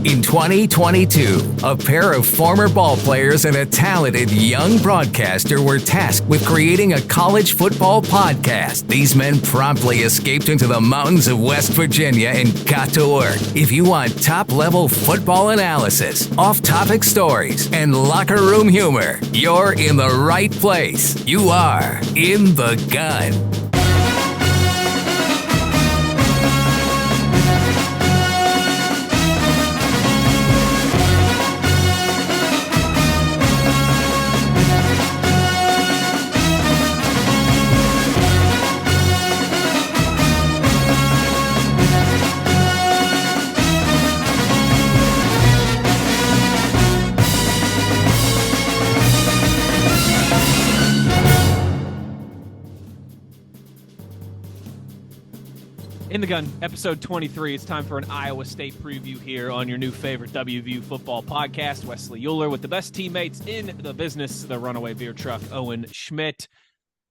In 2022, a pair of former ball players and a talented young broadcaster were tasked with creating a college football podcast. These men promptly escaped into the mountains of West Virginia and got to work. If you want top-level football analysis, off-topic stories, and locker room humor, you're in the right place. You are In the Gun. In the Gun, episode 23. It's time for an Iowa State preview here on your new favorite WVU football podcast. Wesley Uhler with the best teammates in the business, the runaway beer truck, Owen Schmitt,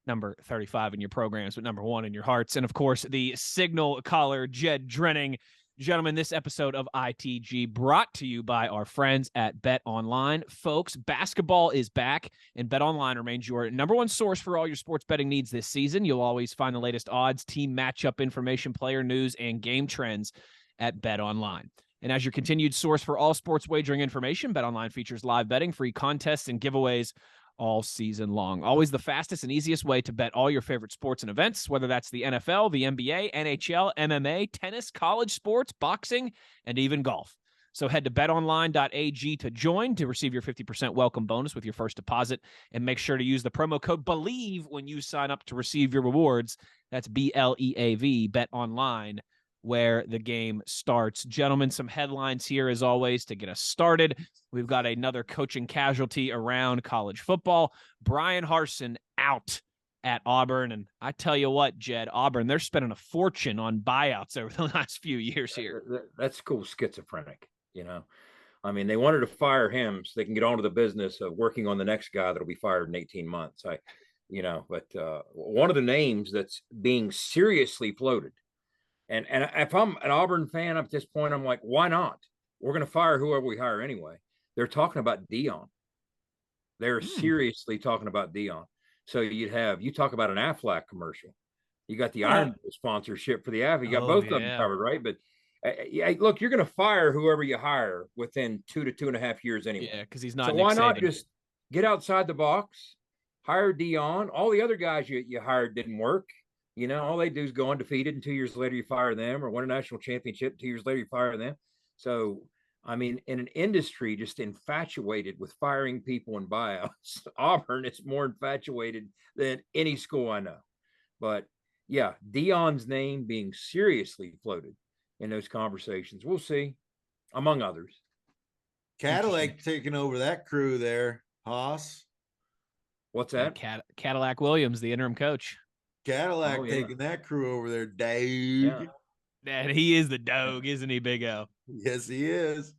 number 35 in your programs, but number 1 in your hearts. And, of course, the signal caller, Jed Drenning. Gentlemen, this episode of ITG brought to you by our friends at Bet Online. Folks, basketball is back, and Bet Online remains your number one source for all your sports betting needs this season. You'll always find the latest odds, team matchup information, player news, and game trends at Bet Online. And as your continued source for all sports wagering information, Bet Online features live betting, free contests, and giveaways all season long. Always the fastest and easiest way to bet all your favorite sports and events, whether that's the NFL, the NBA, NHL, MMA, tennis, college sports, boxing, and even golf. So head to betonline.ag to join to receive your 50% welcome bonus with your first deposit, and make sure to use the promo code BELIEVE when you sign up to receive your rewards. That's BLEAV, Bet Online, where the game starts. Gentlemen, some headlines here as always to get us started. We've got another coaching casualty around college football. Brian Harsin out at Auburn. And I tell you what, Jed, Auburn, they're spending a fortune on buyouts over the last few years here. That's cool. Schizophrenic, you know. I mean, they wanted to fire him so they can get on to the business of working on the next guy that'll be fired in 18 months. But one of the names that's being seriously floated, and if I'm an Auburn fan at this point, I'm like, why not? We're going to fire whoever we hire anyway. They're talking about Dion. They're seriously talking about Dion. So you talk about an Aflac commercial. You got the Iron Bowl sponsorship for the Aflac. You got both of them covered, right? But look, you're going to fire whoever you hire within 2 to 2.5 years anyway. Yeah, because he's not. So why not just get outside the box, hire Dion? All the other guys you hired didn't work. You know, all they do is go undefeated, and 2 years later you fire them, or win a national championship. 2 years later you fire them. So, I mean, in an industry just infatuated with firing people and buyouts, Auburn is more infatuated than any school I know. But yeah, Dion's name being seriously floated in those conversations. We'll see, among others. Cadillac taking over that crew there, Haas. What's that? Cadillac Williams, the interim coach. Cadillac taking that crew over there, Dave. Yeah. And he is the dog, isn't he, Big O? Yes, he is.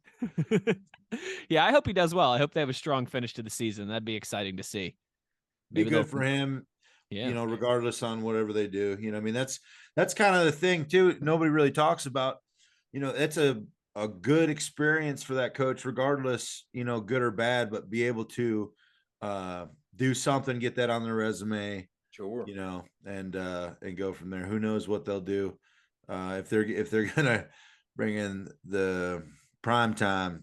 Yeah, I hope he does well. I hope they have a strong finish to the season. That'd be exciting to see. Be good for him. Yeah. You know, regardless on whatever they do. You know, I mean, that's kind of the thing too. Nobody really talks about. You know, it's a good experience for that coach, regardless, you know, good or bad, but be able to do something, get that on their resume. Sure. You know, and go from there. Who knows what they'll do if they're gonna bring in the prime time.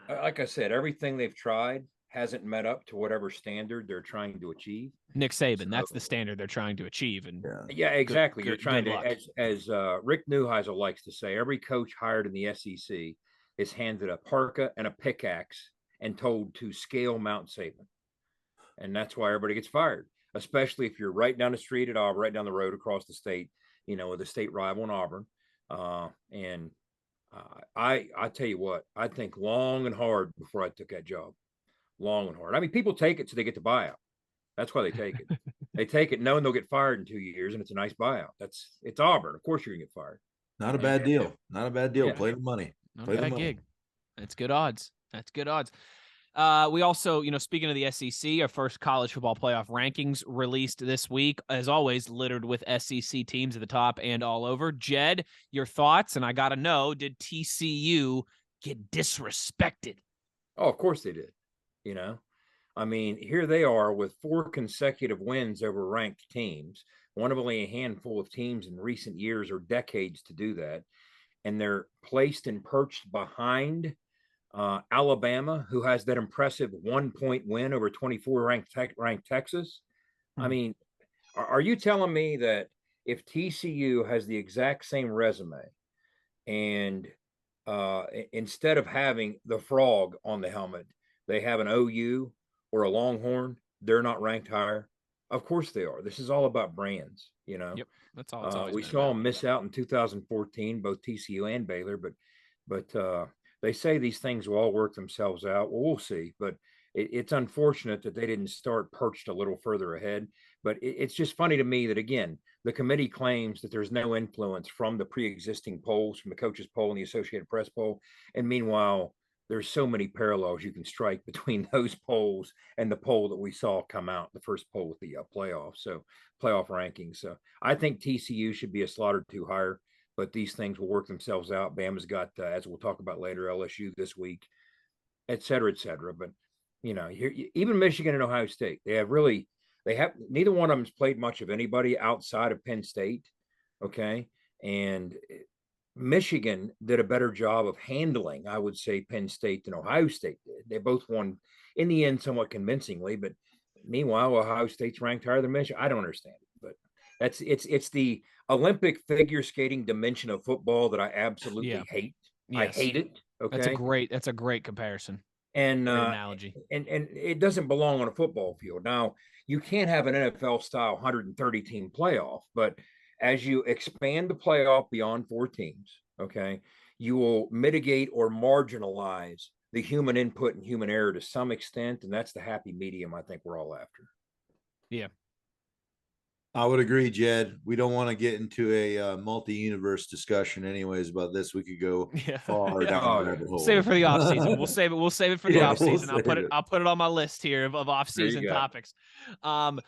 Like I said, everything they've tried hasn't met up to whatever standard they're trying to achieve. Nick Saban, that's the standard they're trying to achieve. And yeah, exactly. You're trying to, as Rick Neuheisel likes to say, every coach hired in the SEC is handed a parka and a pickaxe and told to scale Mount Saban. And that's why everybody gets fired, especially if you're right down the street at Auburn, right down the road across the state, you know, with a state rival in Auburn. I tell you what, I think long and hard before I took that job. Long and hard. I mean, people take it so they get the buyout. That's why they take it. They take it knowing they'll get fired in 2 years, and it's a nice buyout. It's Auburn. Of course you're gonna get fired. Not a bad deal. Not a bad deal. Yeah. Play the money. Not a bad gig. That's good odds. We also, speaking of the SEC, our first college football playoff rankings released this week, as always, littered with SEC teams at the top and all over. Jed, your thoughts? And I got to know, did TCU get disrespected? Oh, of course they did. I mean, here they are with 4 consecutive wins over ranked teams, one of only a handful of teams in recent years or decades to do that. And they're placed and perched behind Alabama, who has that impressive 1-point win over 24 ranked Texas. I mean, are you telling me that if TCU has the exact same resume and instead of having the frog on the helmet, they have an OU or a Longhorn, they're not ranked higher? Of course they are. This is all about brands, Yep, that's all. It's always we been saw about. them miss out in 2014, both TCU and Baylor, but they say these things will all work themselves out. Well, we'll see. But it's unfortunate that they didn't start perched a little further ahead. But it's just funny to me that, again, the committee claims that there's no influence from the pre-existing polls, from the coaches poll and the Associated Press poll. And meanwhile, there's so many parallels you can strike between those polls and the poll that we saw come out, the first poll with the playoff rankings. So I think TCU should be a slaughter 2 higher, but these things will work themselves out. Bama's got, as we'll talk about later, LSU this week, et cetera, et cetera. But, even Michigan and Ohio State, neither one of them's played much of anybody outside of Penn State. Okay. And Michigan did a better job of handling, I would say, Penn State than Ohio State did. They both won in the end somewhat convincingly, but meanwhile, Ohio State's ranked higher than Michigan. I don't understand it, but it's the Olympic figure skating dimension of football that I absolutely hate. Yes. I hate it. Okay. That's a great comparison. And great analogy. And it doesn't belong on a football field. Now, you can't have an NFL style 130 team playoff, but as you expand the playoff beyond 4 teams, okay, you will mitigate or marginalize the human input and human error to some extent. And that's the happy medium I think we're all after. Yeah. I would agree, Jed. We don't want to get into a multi-universe discussion anyways about this. We could go far down the rabbit hole. Save it for the offseason. We'll save it for the offseason. I'll put it on my list here of off-season topics. I'm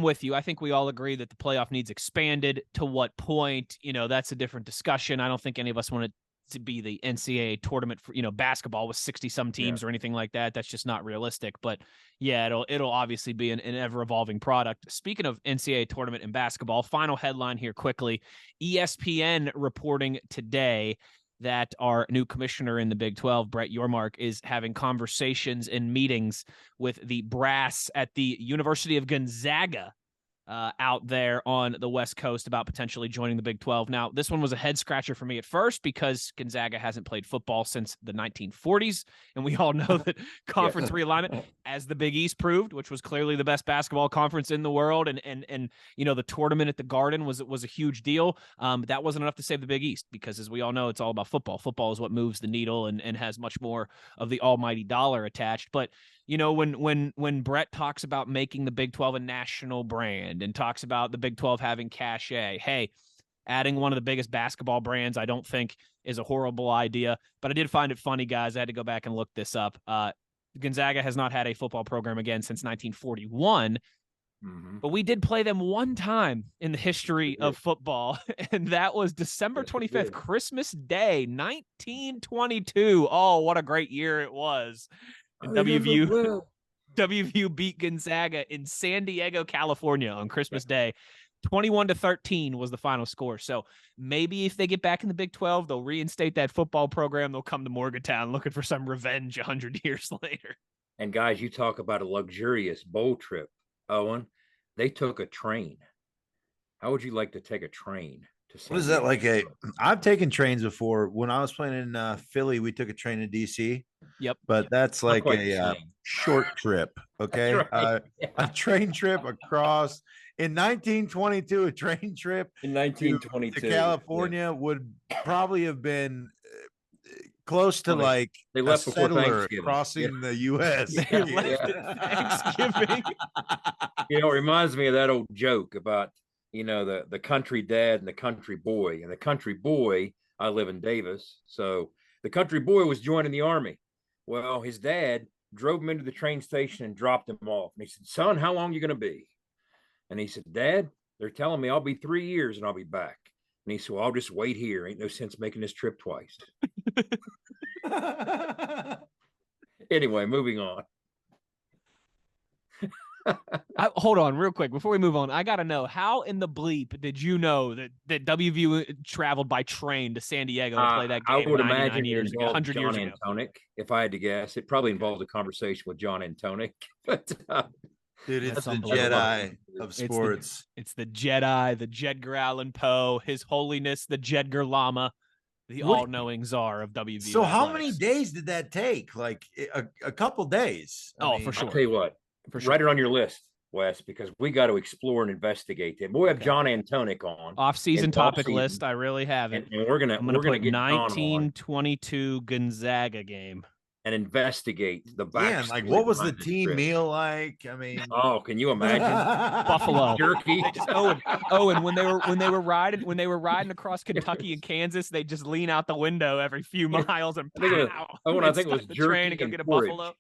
with you. I think we all agree that the playoff needs expanded. To what point? That's a different discussion. I don't think any of us want it to be the NCAA tournament for, basketball with 60 some teams or anything like that. That's just not realistic. But it'll obviously be an ever evolving product. Speaking of NCAA tournament and basketball, final headline here quickly. ESPN reporting today that our new commissioner in the Big 12, Brett Yormark, is having conversations and meetings with the brass at the University of Gonzaga out there on the West Coast about potentially joining the Big 12. Now, this one was a head scratcher for me at first because Gonzaga hasn't played football since the 1940s. And we all know that conference realignment, as the Big East proved, which was clearly the best basketball conference in the world. And the tournament at the Garden was a huge deal. That wasn't enough to save the Big East because, as we all know, it's all about football. Football is what moves the needle and has much more of the almighty dollar attached. But when Brett talks about making the Big 12 a national brand and talks about the Big 12 having cachet, hey, adding one of the biggest basketball brands I don't think is a horrible idea. But I did find it funny, guys. I had to go back and look this up. Gonzaga has not had a football program again since 1941. Mm-hmm. But we did play them one time in the history of football, and that was December 25th, Christmas Day, 1922. Oh, what a great year it was. WVU beat Gonzaga in San Diego, California on Christmas Day. 21-13 was the final score. So maybe if they get back in the Big 12, they'll reinstate that football program. They'll come to Morgantown looking for some revenge 100 years later. And guys, you talk about a luxurious bowl trip, Owen. They took a train. How would you like to take a train? What is that like? I've taken trains before. When I was playing in Philly, we took a train to DC. Yep. But that's like a short trip. Okay. Right. A train trip across in 1922, a train trip in 1922 to California would probably have been close to they left a before settler crossing the U.S. They left at Thanksgiving. It reminds me of that old joke about the country dad and the country boy. And the country boy, I live in Davis, so the country boy was joining the army. Well, his dad drove him into the train station and dropped him off. And he said, "Son, how long are you going to be?" And he said, "Dad, they're telling me I'll be 3 years and I'll be back." And he said, "Well, I'll just wait here. Ain't no sense making this trip twice." Anyway, moving on. Hold on real quick before we move on. I got to know, how in the bleep did you know that WVU traveled by train to San Diego to play that game? I would imagine years ago, 100 John years ago. Antonic, if I had to guess. It probably involved a conversation with John Antonic. But dude, it's the Jedi of sports. It's the Jedi, the Jedgar Allan Poe, His Holiness, the Jedgar Lama, the all-knowing czar of WVU. So how many days did that take? Like a couple days. I mean, for sure. I'll tell you what, write it on your list, Wes, because we got to explore and investigate them. We'll have John Antonic on. Off-season topic list. I really haven't. And we're gonna put get 1922 Gonzaga game and investigate the back. Yeah, like what was the team meal like? I mean, can you imagine? Buffalo jerky. They just, Owen, when they were riding across Kentucky and Kansas, they just lean out the window every few miles and I think it was the jerky train and go get a porridge. buffalo.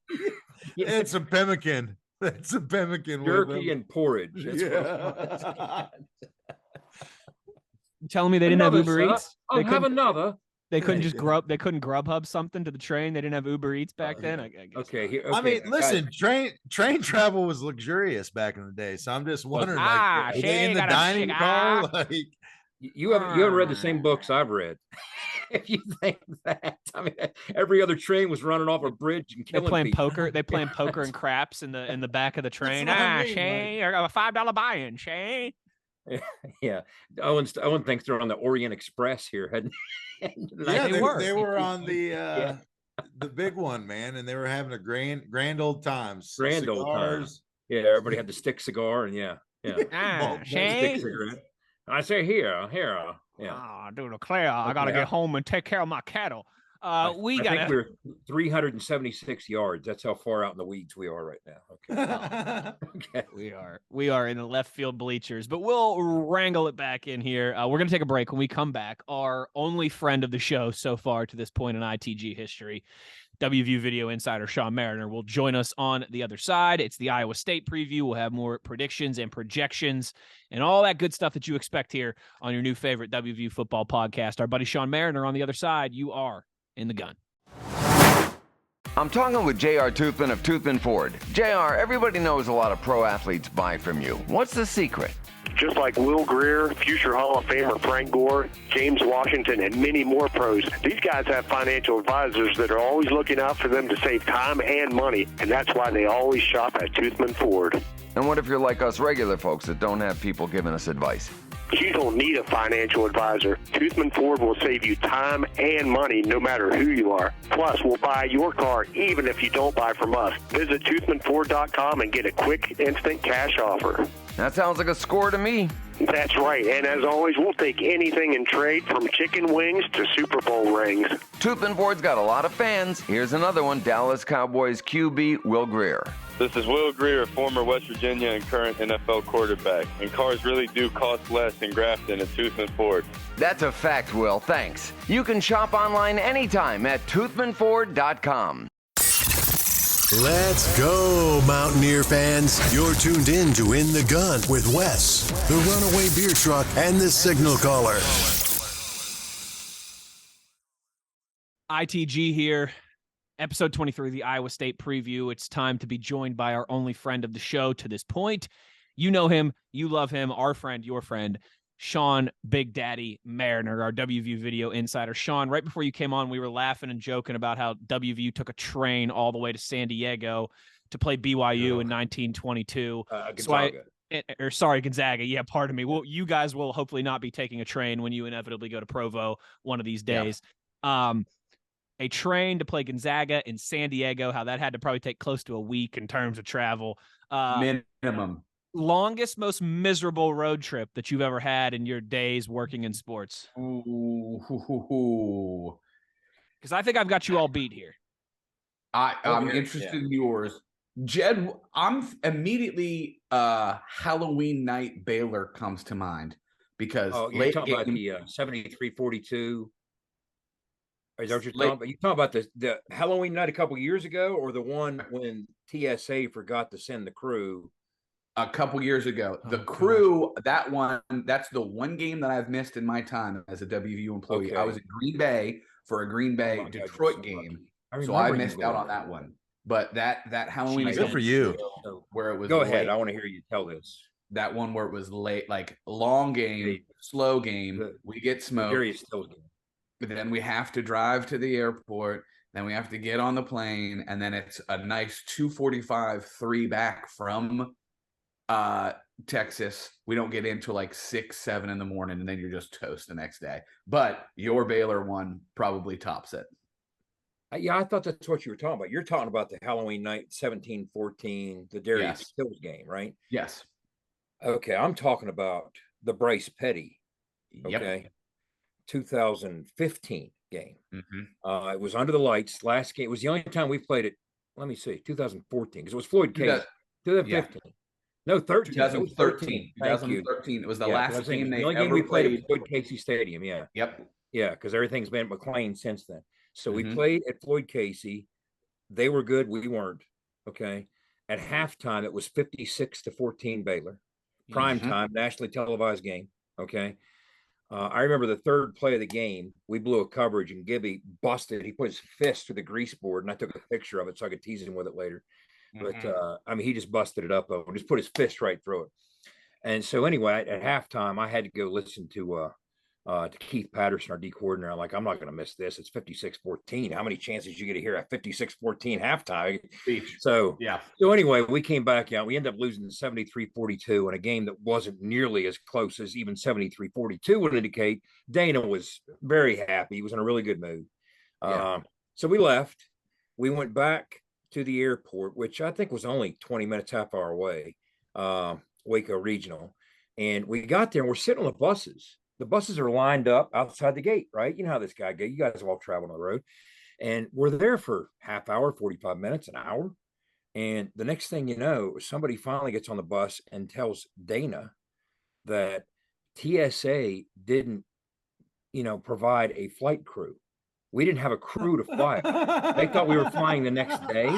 It's a pemmican. That's a pemmican. Jerky and porridge. You telling me they didn't have Uber Eats? I'll have another. They couldn't just They couldn't Grubhub something to the train. They didn't have Uber Eats back then. I guess. Okay. I mean, listen, train travel was luxurious back in the day. So I'm just wondering, like, are they in the dining car? Like, you haven't read the same books I've read. If you think that, I mean, every other train was running off a bridge and killing people. They playing poker and craps in the back of the train. Shane, I got a $5 buy-in, Shane. Yeah, Owen thinks they're on the Orient Express here. Yeah, they were on the big one, man, and they were having a grand old times. Old times. Yeah, everybody had the stick cigar, and Shane. Stick cigarette. I say here. Yeah. Dude, Claire, I gotta get home and take care of my cattle. I think we're 376 yards. That's how far out in the weeds we are right now. Okay. We are in the left field bleachers, but we'll wrangle it back in here. We're gonna take a break. When we come back, our only friend of the show so far to this point in ITG history, WVU video insider Sean Mariner, will join us on the other side. It's the Iowa State preview. We'll have more predictions and projections and all that good stuff that you expect here on your new favorite WVU football podcast. Our buddy Sean Mariner on the other side. You are in the gun. I'm talking with J.R. Toothman of Toothman Ford. J.R., everybody knows a lot of pro athletes buy from you. What's the secret? Just like Will Greer, future Hall of Famer Frank Gore, James Washington, and many more pros, these guys have financial advisors that are always looking out for them to save time and money, and that's why they always shop at Toothman Ford. And what if you're like us regular folks that don't have people giving us advice? You don't need a financial advisor. Toothman Ford will save you time and money no matter who you are. Plus, we'll buy your car even if you don't buy from us. Visit toothmanford.com and get a quick, instant cash offer. That sounds like a score to me. That's right. And as always, we'll take anything in trade from chicken wings to Super Bowl rings. Toothman Ford's got a lot of fans. Here's another one, Dallas Cowboys QB Will Greer. This is Will Greer, former West Virginia and current NFL quarterback. And cars really do cost less in Grafton at Toothman Ford. That's a fact, Will. Thanks. You can shop online anytime at toothmanford.com. Let's go, Mountaineer fans. You're tuned in to In the Gun with Wes, the Runaway Beer Truck, and the Signal Caller. ITG here. Episode 23, the Iowa State preview. It's time to be joined by our only friend of the show to this point. You know him. You love him. Our friend, your friend, Sean Big Daddy Mariner, our WVU video insider. Sean, right before you came on, we were laughing and joking about how WVU took a train all the way to San Diego to play BYU in 1922. Gonzaga. Gonzaga. Yeah, pardon me. Well, you guys will hopefully not be taking a train when you inevitably go to Provo one of these days. Yeah. A train to play Gonzaga in San Diego, how that had to probably take close to a week in terms of travel. Minimum. Longest, most miserable road trip that you've ever had in your days working in sports? Ooh. Because I think I've got you all beat here. I'm interested in yours. Jed, I'm immediately Halloween night Baylor comes to mind because you're talking about the 73-42. Is that what you're talking about? You talking about the Halloween night a couple years ago, or the one when TSA forgot to send the crew? A couple years ago. The crew, that one, that's the one game that I've missed in my time as a WVU employee. Okay. I was in Green Bay for a Green Bay Detroit game. So I missed out on that one. But that Halloween event, good for you. Where it was Go ahead. late, I want to hear you tell this. That one where it was late, like long game, slow game. We get smoked. But then we have to drive to the airport. Then we have to get on the plane. And then it's a nice 2:45 3 back from Texas. We don't get into like 6, 7 in the morning, and then you're just toast the next day. But your Baylor one probably tops it. Yeah, I thought that's what you were talking about. You're talking about the Halloween night 17-14, the Darius Hills game, right? Yes. Okay, I'm talking about the Bryce Petty. Okay. 2015 game. It was under the lights. Last game. It was the only time we played it. Let me see, 2014, because it was Floyd Casey. 2015. Yeah. No, 13. 2013. 2013. It was the last game the only game we played at Floyd Casey Stadium. Yeah. Yep. Yeah, because everything's been at McLean since then. So we played at Floyd Casey. They were good. We weren't. Okay. At halftime, it was 56-14 Baylor. Prime time, nationally televised game. Okay. I remember the third play of the game, we blew a coverage and Gibby busted. He put his fist through the grease board, and I took a picture of it so I could tease him with it later. But I mean, he just busted it up and just put his fist right through it. And so anyway, at halftime, I had to go listen to Keith Patterson, our D coordinator. I'm like, I'm not going to miss this. It's 56-14. How many chances you get to hear at 56-14 halftime? So anyway, we came back out. We ended up losing 73-42 in a game that wasn't nearly as close as even 73-42 would indicate. Dana was very happy. He was in a really good mood. So we left. We went back to the airport, which I think was only 20 minutes, half hour away, Waco Regional. And we got there and we're sitting on the buses. The buses are lined up outside the gate, right? You know how this guy goes. You guys have all traveled on the road. And we're there for half hour, 45 minutes, an hour. And the next thing you know, somebody finally gets on the bus and tells Dana that TSA didn't, provide a flight crew. We didn't have a crew to fly. They thought we were flying the next day.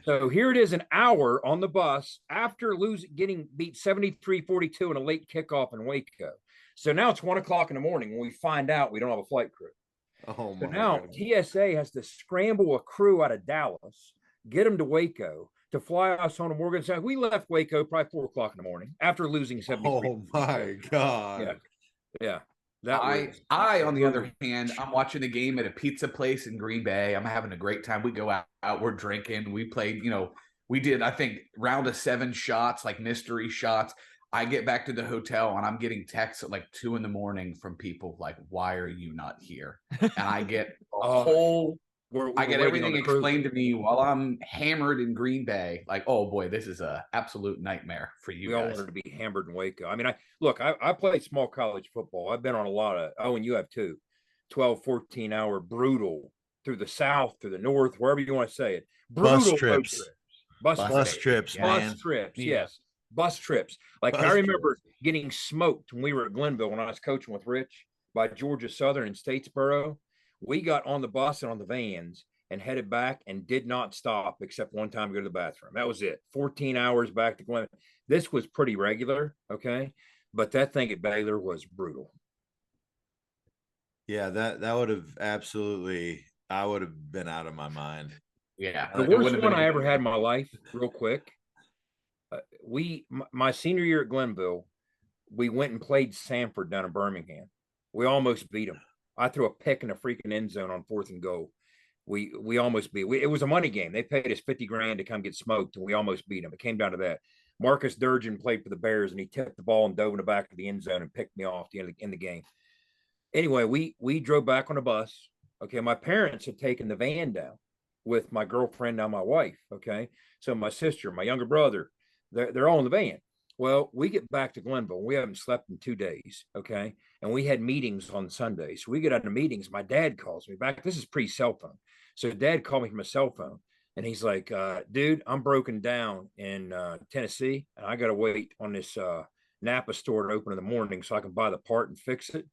So here it is, an hour on the bus after getting beat 73-42 in a late kickoff in Waco. So now it's 1 o'clock in the morning when we find out we don't have a flight crew. So now TSA has to scramble a crew out of Dallas, get them to Waco to fly us on to Morgan. So we left Waco probably 4 o'clock in the morning after losing 73. Oh my God. Yeah. I, on the other hand, I'm watching the game at a pizza place in Green Bay. I'm having a great time. We go out, we're drinking. We played, we did, I think, round of 7 shots, like mystery shots. I get back to the hotel and I'm getting texts at like 2 a.m. from people like, why are you not here? And I get I get everything explained to me while I'm hammered in Green Bay. Like, oh boy, this is a absolute nightmare for you guys. We all wanted to be hammered in Waco. I mean, I played small college football. I've been on a lot of, and you have too, 12, 14 hour brutal through the South, through the North, wherever you want to say it. Brutal bus trips. Bus trips, yes. Bus trips. Like I remember getting smoked when we were at Glenville when I was coaching with Rich by Georgia Southern in Statesboro. We got on the bus and on the vans and headed back and did not stop except one time to go to the bathroom. That was it. 14 hours back to Glenville. This was pretty regular, okay? But that thing at Baylor was brutal. Yeah, that would have absolutely, I would have been out of my mind. Yeah. The worst one I ever had in my life, real quick. My senior year at Glenville, we went and played Sanford down in Birmingham. We almost beat them. I threw a pick in the freaking end zone on 4th and goal. We almost beat. It was a money game. They paid us $50,000 to come get smoked, and we almost beat them. It came down to that. Marcus Durgin played for the Bears, and he tipped the ball and dove in the back of the end zone and picked me off in the game. Anyway, we drove back on a bus. Okay, my parents had taken the van down with my girlfriend, now my wife. Okay, so my sister, my younger brother, they're all in the van. Well, we get back to Glenville. We haven't slept in 2 days, okay? And we had meetings on Sunday. So we get out of meetings. My dad calls me back. This is pre-cell phone. So Dad called me from a cell phone. And he's like, dude, I'm broken down in Tennessee. And I got to wait on this Napa store to open in the morning so I can buy the part and fix it.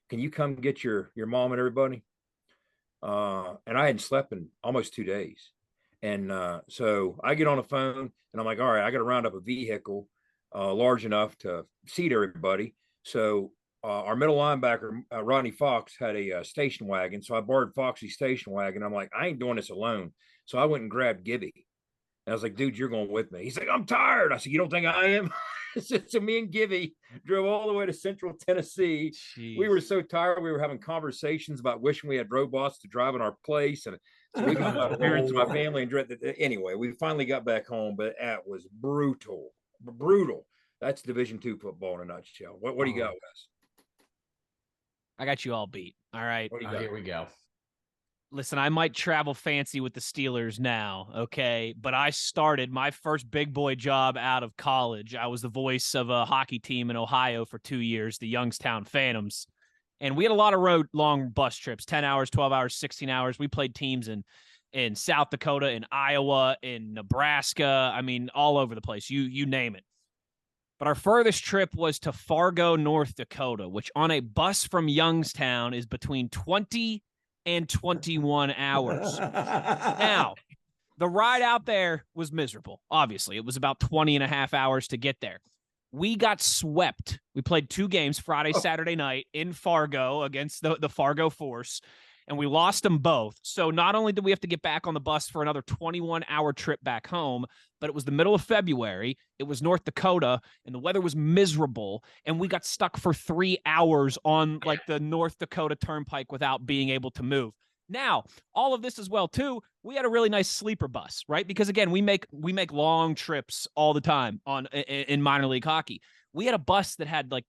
Can you come get your mom and everybody? and I hadn't slept in almost 2 days. And so I get on the phone and I'm like, all right, I got to round up a vehicle large enough to seat everybody. So our middle linebacker, Rodney Fox, had a station wagon. So I borrowed Foxy's station wagon. I'm like, I ain't doing this alone. So I went and grabbed Gibby. And I was like, dude, you're going with me. He's like, I'm tired. I said, you don't think I am? So me and Gibby drove all the way to Central Tennessee. Jeez. We were so tired. We were having conversations about wishing we had robots to drive in our place. And so we got my parents and my family and anyway, we finally got back home, but that was brutal. That's Division II football in a nutshell. What do you got, Wes? I got you all beat. All right. Here we go. Listen, I might travel fancy with the Steelers now, okay? But I started my first big boy job out of college. I was the voice of a hockey team in Ohio for 2 years, the Youngstown Phantoms. And we had a lot of long bus trips, 10 hours, 12 hours, 16 hours. We played teams in South Dakota, in Iowa, in Nebraska. I mean, all over the place. You name it. But our furthest trip was to Fargo, North Dakota, which on a bus from Youngstown is between 20 and 21 hours. Now, the ride out there was miserable. Obviously, it was about 20 and a half hours to get there. We got swept. We played 2 games, Friday, Saturday night in Fargo against the Fargo Force, and we lost them both. So not only did we have to get back on the bus for another 21-hour trip back home, but it was the middle of February. It was North Dakota, and the weather was miserable, and we got stuck for 3 hours on like the North Dakota Turnpike without being able to move. Now, all of this as well, too, we had a really nice sleeper bus, right? Because, again, we make long trips all the time in minor league hockey. We had a bus that had like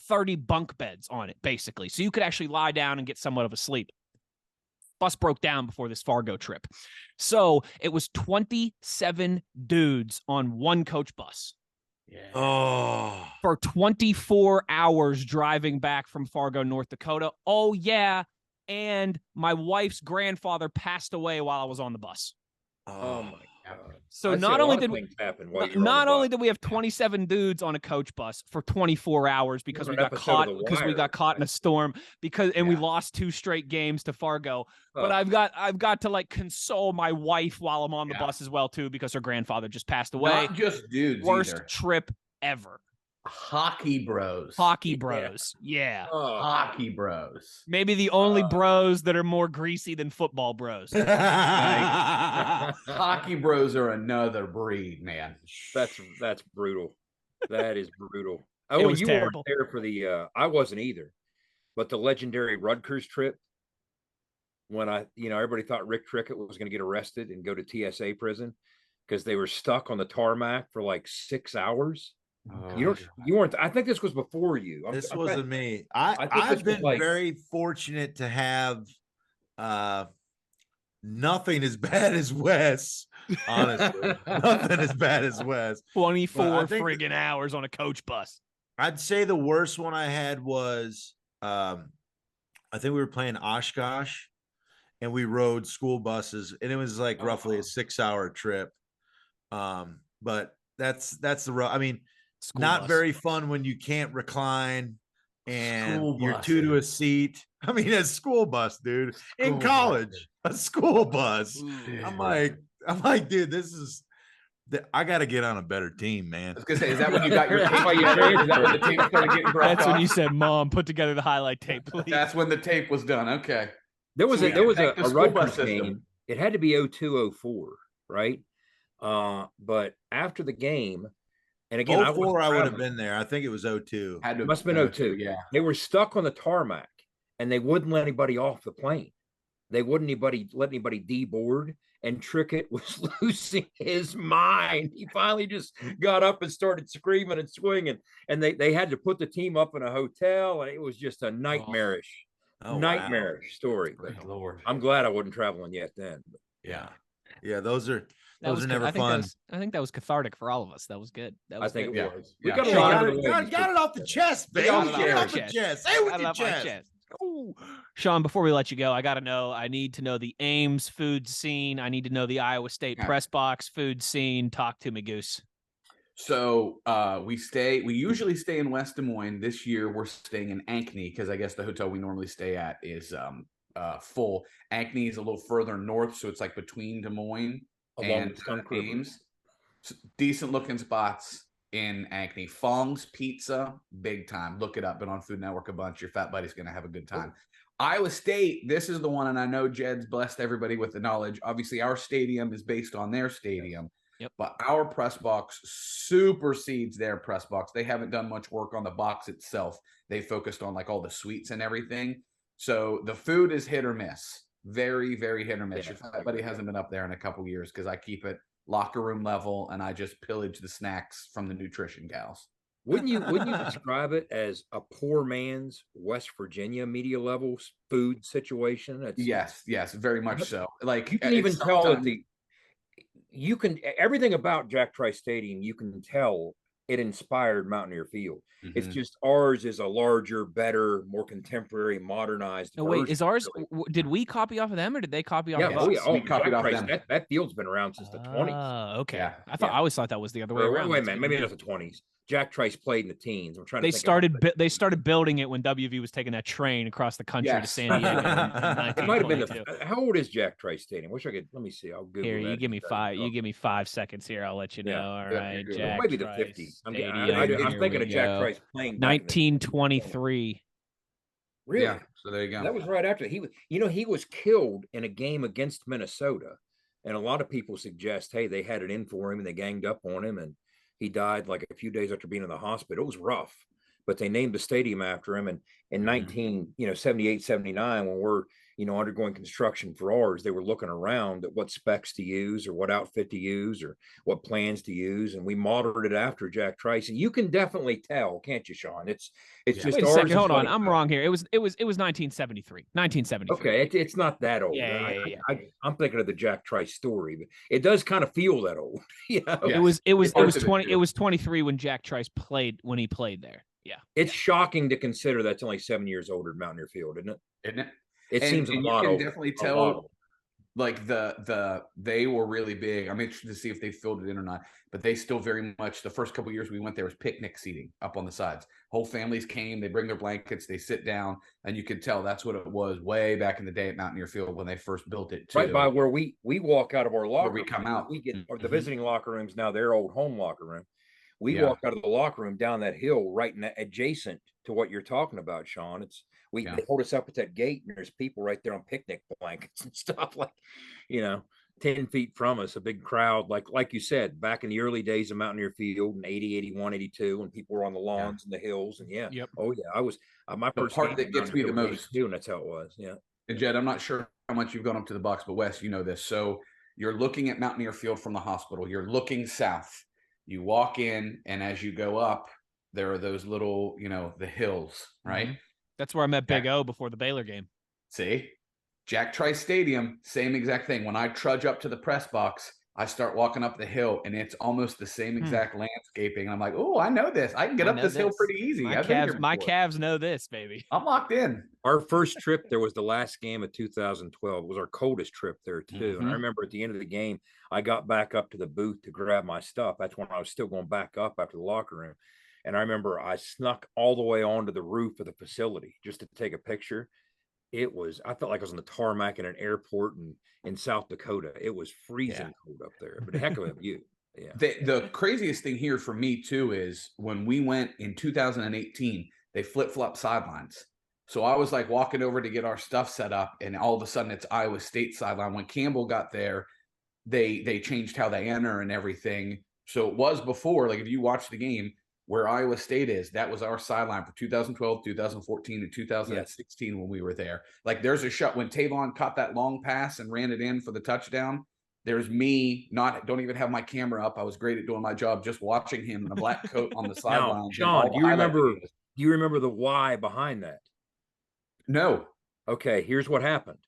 30 bunk beds on it, basically. So you could actually lie down and get somewhat of a sleep. Bus broke down before this Fargo trip. So it was 27 dudes on one coach bus. Yeah. Oh, For 24 hours driving back from Fargo, North Dakota. Oh, yeah. And my wife's grandfather passed away while I was on the bus. Oh my God. So not only did we have Yeah. 27 dudes on a coach bus for 24 hours because we got caught in a storm we lost 2 straight games to Fargo. But I've got to like console my wife while I'm on the bus as well too, because her grandfather just passed away. Not just dudes. Worst either. trip ever. Hockey bros. Hockey bros. Yeah. Hockey bros. Maybe the only bros that are more greasy than football bros. Hockey bros are another breed, man. That's brutal. That is brutal. It was terrible. Weren't there for the I wasn't either, but the legendary Rutgers trip when everybody thought Rick Trickett was going to get arrested and go to TSA prison because they were stuck on the tarmac for like 6 hours. You weren't. I think this was before you. This wasn't me. I've been very fortunate to have nothing as bad as Wes. Honestly, nothing as bad as Wes. 24 friggin' hours on a coach bus. I'd say the worst one I had was I think we were playing Oshkosh, and we rode school buses, and it was like roughly a 6-hour trip. But that's the road. I mean. School Not bus. very fun when you can't recline and School you're bus, 2 to a seat. I mean, a school bus, dude. In college, a school bus. Ooh. I'm like, dude, I got to get on a better team, man. I was gonna say, is that when you got your tape? Is that when the tape started getting dropped That's when off? you said, "Mom, put together the highlight tape, please." That's when the tape was done. Okay. There was a school bus Rutgers system. game. It had to be 02-04, right? But after the game, and again, 04, I would have been there. I think it was 02. It must have been 02. Yeah. They were stuck on the tarmac, and they wouldn't let anybody off the plane. They wouldn't let anybody deboard, and Trickett was losing his mind. He finally just got up and started screaming and swinging, and they had to put the team up in a hotel, and it was just a nightmarish story. Good Lord. I'm glad I wasn't traveling yet then. Yeah. Those are never good. fun. I think that was cathartic for all of us. That was good. I think good. it was. Yeah. We Got it off the chest, baby. Got it Get it off off the the chest. chest. Say it with Got it your off my chest. chest. Ooh. Sean, before we let you go, I need to know the Ames food scene. I need to know the Iowa State press box food scene. Talk to me, Goose. So we usually stay in West Des Moines. This year we're staying in Ankeny because I guess the hotel we normally stay at is full. Ankeny is a little further north, so it's like between Des Moines and Ames. So decent looking spots in Ankeny. Fong's Pizza, big time. Look it up. Been on Food Network a bunch. Your fat buddy's going to have a good time. Iowa State, this is the one, and I know Jed's blessed everybody with the knowledge. Obviously, our stadium is based on their stadium. Yep. But our press box supersedes their press box. They haven't done much work on the box itself. They focused on like all the suites and everything. So the food is hit or miss. Very, very hit or miss. Your fat buddy hasn't been up there in a couple years because I keep it locker room level and I just pillage the snacks from the nutrition gals. Wouldn't you describe it as a poor man's West Virginia media level food situation? Yes, very much so. Like you can even tell that everything about Jack Trice Stadium, you can tell it inspired Mountaineer Field. Mm-hmm. It's just ours is a larger, better, more contemporary, modernized. Oh, wait, is ours? Did we copy off of them, or did they copy off of us? We copied off them. That field's been around since the 20s. Oh, okay. Yeah. I always thought that was the other way around. Wait a minute, maybe not the 20s. Jack Trice played in the teens. I'm trying to. They started building it when WV was taking that train across the country to San Diego. It might have been. How old is Jack Trice Stadium? Wish I could. Let me see. I'll Google. Here, you give me 5. You give me 5 seconds here. I'll let you know. All right, Jack. Maybe the 50s. I'm thinking of Jack Trice playing. 1923. Really? Yeah. So there you go. That was right after he was. He was killed in a game against Minnesota, and a lot of people suggest, hey, they had it in for him and they ganged up on him and he died like a few days after being in the hospital. It was rough, but they named the stadium after him. And in 1978, 79, when we're, undergoing construction for ours, they were looking around at what specs to use or what outfit to use or what plans to use. And we modeled it after Jack Trice. And you can definitely tell, can't you, Sean? It's just Wait a second, hold on. I'm wrong here. It was 1973. 1973. Okay, it's not that old. Yeah. I'm thinking of the Jack Trice story, but it does kind of feel that old. It was 23 when Jack Trice played there. Yeah. It's shocking to consider that's only 7 years older than Mountaineer Field, isn't it? Isn't it? It seems a lot older. You can definitely tell, like they were really big. I'm interested to see if they filled it in or not. But they still very much, the first couple of years we went there was picnic seating up on the sides. Whole families came, they bring their blankets, they sit down, and you could tell that's what it was way back in the day at Mountaineer Field when they first built it. Right by where we walk out of our locker room. Where we come out. We get the visiting locker rooms now, their old home locker room. We walk out of the locker room down that hill right adjacent to what you're talking about, Sean. They hold us up at that gate and there's people right there on picnic blankets and stuff 10 feet from us, a big crowd. Like you said, back in the early days of Mountaineer Field in 80, 81, 82, when people were on the lawns and the hills. And I was my first part that gets me the most too, and that's how it was. Yeah. And Jed, I'm not sure how much you've gone up to the box, but Wes, you know this. So you're looking at Mountaineer Field from the hospital. You're looking south. You walk in, and as you go up, there are those little, the hills, right? That's where I met Big O before the Baylor game. See? Jack Trice Stadium, same exact thing. When I trudge up to the press box, I start walking up the hill, and it's almost the same exact landscaping. And I'm like, oh, I know this. I can get up this hill pretty easy. My calves know this, baby. I'm locked in. Our first trip there was the last game of 2012. It was our coldest trip there, too. And I remember at the end of the game, I got back up to the booth to grab my stuff. That's when I was still going back up after the locker room. And I remember I snuck all the way onto the roof of the facility just to take a picture. I felt like I was on the tarmac in an airport in South Dakota. It was freezing cold up there, but a heck of a view. Yeah. The craziest thing here for me too is when we went in 2018, they flip-flop sidelines. So I was like walking over to get our stuff set up, and all of a sudden it's Iowa State sideline. When Campbell got there, they changed how they enter and everything. So it was before, like if you watch the game, where Iowa State is, that was our sideline for 2012, 2014, and 2016 when we were there. Like there's a shot when Tavon caught that long pass and ran it in for the touchdown. There's me, don't even have my camera up. I was great at doing my job, just watching him in a black coat on the sideline. Sean, do you remember the why behind that? No. Okay, here's what happened.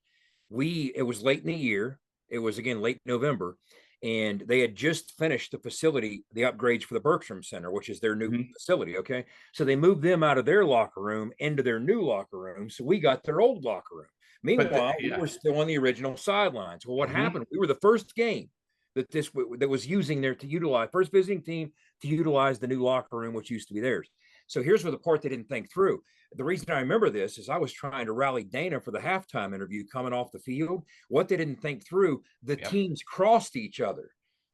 It was late in the year. It was again late November. And they had just finished the facility, the upgrades for the Bergstrom Center, which is their new facility. Okay. So they moved them out of their locker room into their new locker room. So we got their old locker room. Meanwhile, we were still on the original sidelines. Well, what happened? We were the first game that was using there to utilize, first visiting team to utilize the new locker room, which used to be theirs. So here's where the part they didn't think through. The reason I remember this is I was trying to rally Dana for the halftime interview coming off the field. What they didn't think through, the teams crossed each other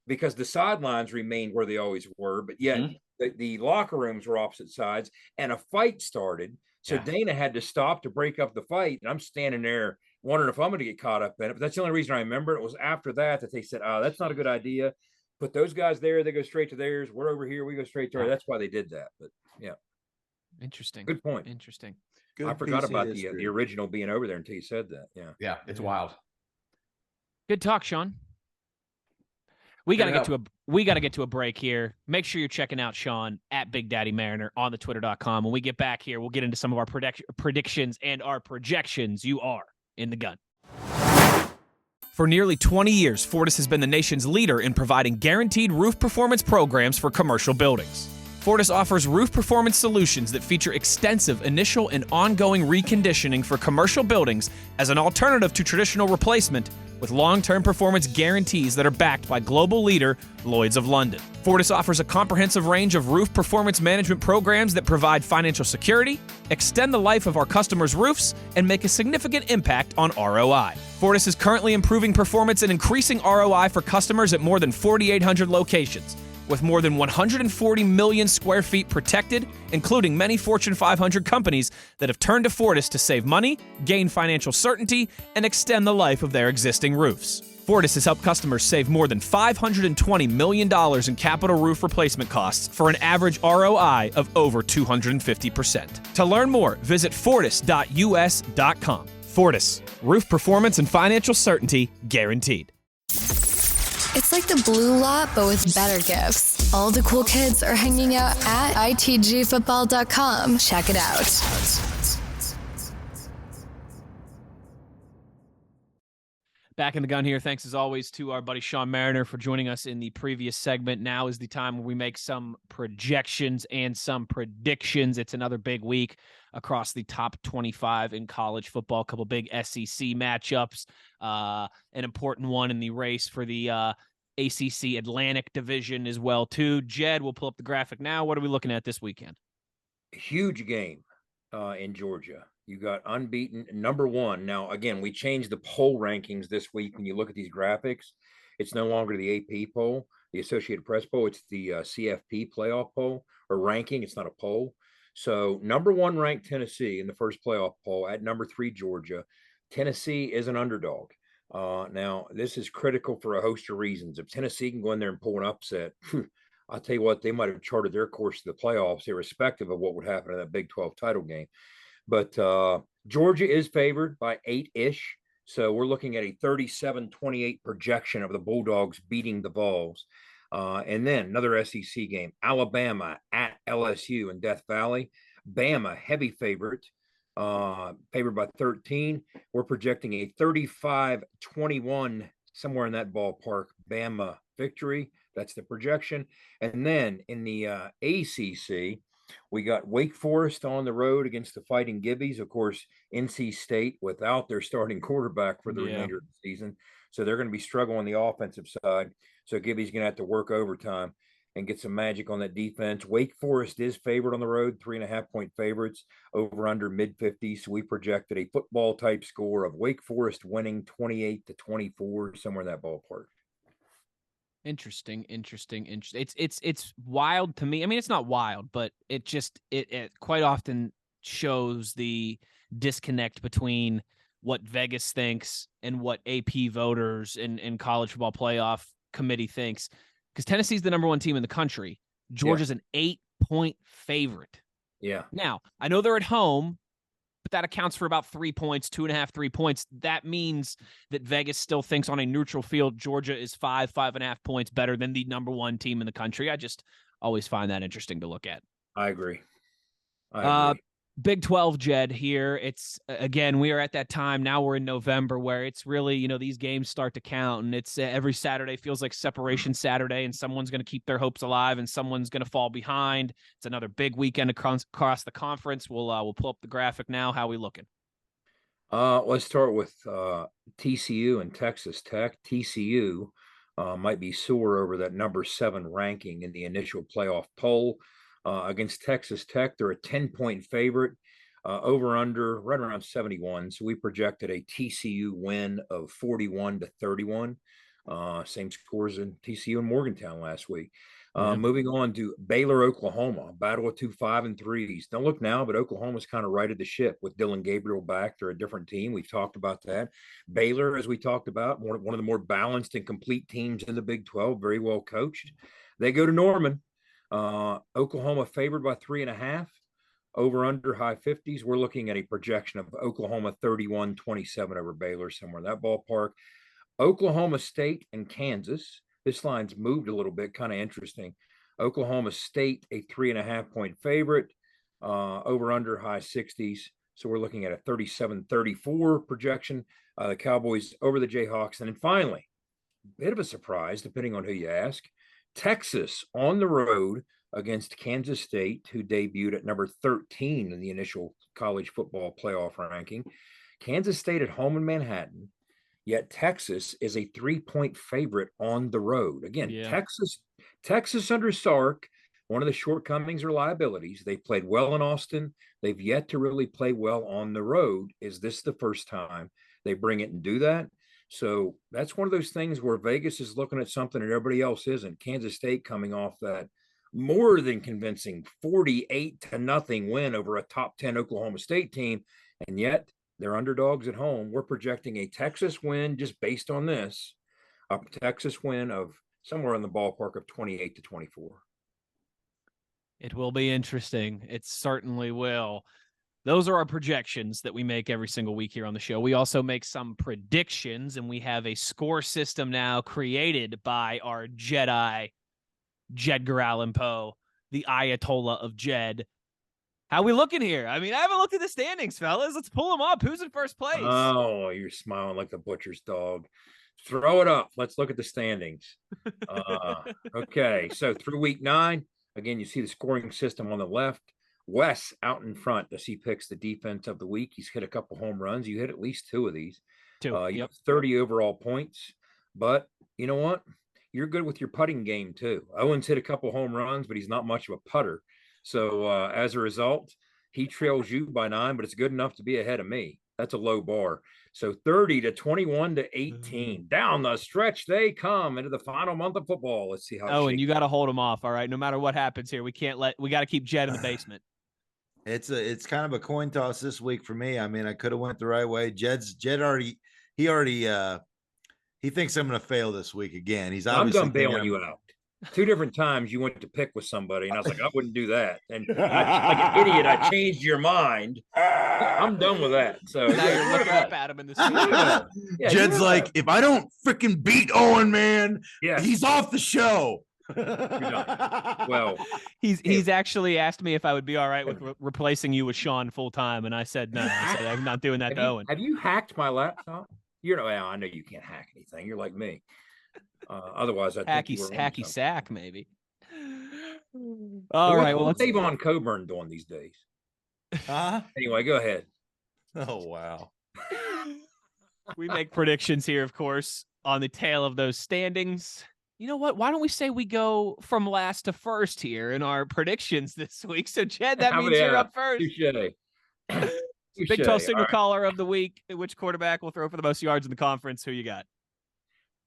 because the sidelines remained where they always were, but yet the locker rooms were opposite sides, and a fight started. So Dana had to stop to break up the fight, and I'm standing there wondering if I'm going to get caught up in it. But that's the only reason I remember it. Was after that they said, "Oh, that's not a good idea. Put those guys there; they go straight to theirs. We're over here; we go straight to ours." That's why they did that. But yeah, interesting. Good point. Interesting. I forgot about the original being over there until you said that. Yeah, it's wild. Good talk, Sean. We got to get to a break here. Make sure you're checking out Sean at Big Daddy Mariner on the twitter.com. When we get back here, we'll get into some of our predictions and our projections. You are in the gun. For nearly 20 years, Fortis has been the nation's leader in providing guaranteed roof performance programs for commercial buildings. Fortis offers roof performance solutions that feature extensive initial and ongoing reconditioning for commercial buildings as an alternative to traditional replacement, with long-term performance guarantees that are backed by global leader Lloyd's of London. Fortis offers a comprehensive range of roof performance management programs that provide financial security, extend the life of our customers' roofs, and make a significant impact on ROI. Fortis is currently improving performance and increasing ROI for customers at more than 4,800 locations, with more than 140 million square feet protected, including many Fortune 500 companies that have turned to Fortis to save money, gain financial certainty, and extend the life of their existing roofs. Fortis has helped customers save more than $520 million in capital roof replacement costs for an average ROI of over 250%. To learn more, visit fortis.us.com. Fortis, roof performance and financial certainty guaranteed. It's like the Blue Lot, but with better gifts. All the cool kids are hanging out at itgfootball.com. Check it out. Back in the gun here. Thanks as always to our buddy Sean Mariner for joining us in the previous segment. Now is the time where we make some projections and some predictions. It's another big week across the top 25 in college football. A couple big SEC matchups. An important one in the race for the ACC Atlantic Division as well, too. Jed, we'll pull up the graphic now. What are we looking at this weekend? Huge game in Georgia. You got unbeaten number one. Now, again, we changed the poll rankings this week. When you look at these graphics, it's no longer the AP poll, the Associated Press poll. It's the CFP playoff poll or ranking. It's not a poll. So number one ranked Tennessee in the first playoff poll at number 3, Georgia. Tennessee is an underdog. Now, this is critical for a host of reasons. If Tennessee can go in there and pull an upset, I'll tell you what, they might have charted their course to the playoffs, irrespective of what would happen in that Big 12 title game. But Georgia is favored by 8-ish. So we're looking at a 37-28 projection of the Bulldogs beating the Vols. And then another SEC game, Alabama at LSU in Death Valley. Bama, heavy favorite, favored by 13. We're projecting a 35-21, somewhere in that ballpark, Bama victory. That's the projection. And then in the ACC, we got Wake Forest on the road against the Fighting Gibbies. Of course, NC State without their starting quarterback for the remainder of the season. So they're going to be struggling on the offensive side. So Gibby's going to have to work overtime and get some magic on that defense. Wake Forest is favored on the road, 3.5-point favorites, over under mid-50s. So we projected a football type score of Wake Forest winning 28-24, somewhere in that ballpark. Interesting. It's wild to me. I mean, it's not wild, but it quite often shows the disconnect between what Vegas thinks and what AP voters and college football playoff committee thinks. Because Tennessee's the number one team in the country. Georgia's an 8-point favorite. Yeah. Now, I know they're at home, but that accounts for about 3 points, 2.5, 3 points. That means that Vegas still thinks on a neutral field, Georgia is 5.5 points better than the number one team in the country. I just always find that interesting to look at. I agree. Big 12, Jed, here. It's, again, we are at that time. Now we're in November where it's really, these games start to count. And it's every Saturday feels like separation Saturday, and someone's going to keep their hopes alive and someone's going to fall behind. It's another big weekend across the conference. We'll pull up the graphic now. How are we looking? Let's start with TCU and Texas Tech. TCU might be sore over that number 7 ranking in the initial playoff poll. against Texas Tech. They're a 10-point favorite, over under right around 71. So we projected a TCU win of 41-31. Same scores in TCU and Morgantown last week. Moving on to Baylor, Oklahoma, battle of 2 5-3s. Don't look now, but Oklahoma's kind of righted the ship with Dylan Gabriel back. They're a different team. We've talked about that. Baylor, as we talked about, one of the more balanced and complete teams in the Big 12, very well coached. They go to Norman. Oklahoma favored by 3.5. Over under high 50s. We're looking at a projection of Oklahoma 31-27 over Baylor, somewhere in that ballpark. Oklahoma State and Kansas. This line's moved a little bit, kind of interesting. Oklahoma State, a 3.5-point favorite, over under high 60s. So we're looking at a 37-34 projection. The Cowboys over the Jayhawks. And then finally, a bit of a surprise, depending on who you ask, Texas on the road against Kansas State, who debuted at number 13 in the initial college football playoff ranking. Kansas State at home in Manhattan. Yet Texas is a 3-point favorite on the road. Again, Texas under Sark, one of the shortcomings or liabilities. They played well in Austin. They've yet to really play well on the road. Is this the first time they bring it and do that? So that's one of those things where Vegas is looking at something and everybody else isn't. Kansas State coming off that more than convincing 48-0 win over a top 10 Oklahoma State team. And yet they're underdogs at home. We're projecting a Texas win just based on this, a Texas win of somewhere in the ballpark of 28-24. It will be interesting. It certainly will. Those are our projections that we make every single week here on the show. We also make some predictions, and we have a score system now created by our Jedi, Jed Allan Poe, the Ayatollah of Jed. How we looking here? I mean, I haven't looked at the standings, fellas. Let's pull them up. Who's in first place? Oh, you're smiling like the butcher's dog. Throw it up. Let's look at the standings. Okay, so through week 9, again, you see the scoring system on the left. Wes out in front as he picks the defense of the week. He's hit a couple home runs. You hit at least 2 of these. You have 30 overall points. But you know what? You're good with your putting game, too. Owen's hit a couple home runs, but he's not much of a putter. So as a result, he trails you by 9, but it's good enough to be ahead of me. That's a low bar. So 30-21-18 down the stretch they come into the final month of football. Let's see how. And you got to hold them off. All right, no matter what happens here, we got to keep Jed in the basement. It's kind of a coin toss this week for me. I mean, I could have went the right way. Jed already he thinks I'm going to fail this week again. I'm done bailing you out. 2 different times you went to pick with somebody, and I was like, I wouldn't do that. And like an idiot, I changed your mind. I'm done with that. So now you're looking up at him in the studio. Jed's like, if I don't freaking beat Owen, man, he's off the show. Well, he's actually asked me if I would be all right with replacing you with Sean full time, and I said no. I said I'm not doing that to Owen. Have you hacked my laptop? I know you can't hack anything. You're like me. Otherwise, I think hacky sack maybe. All right. Well, what's Avon Coburn doing these days? Anyway, go ahead. Oh wow. We make predictions here, of course, on the tail of those standings. You know what? Why don't we say we go from last to first here in our predictions this week? So, Jed, that means you're up first. Touché. Big 12 signal caller of the week. Which quarterback will throw for the most yards in the conference? Who you got?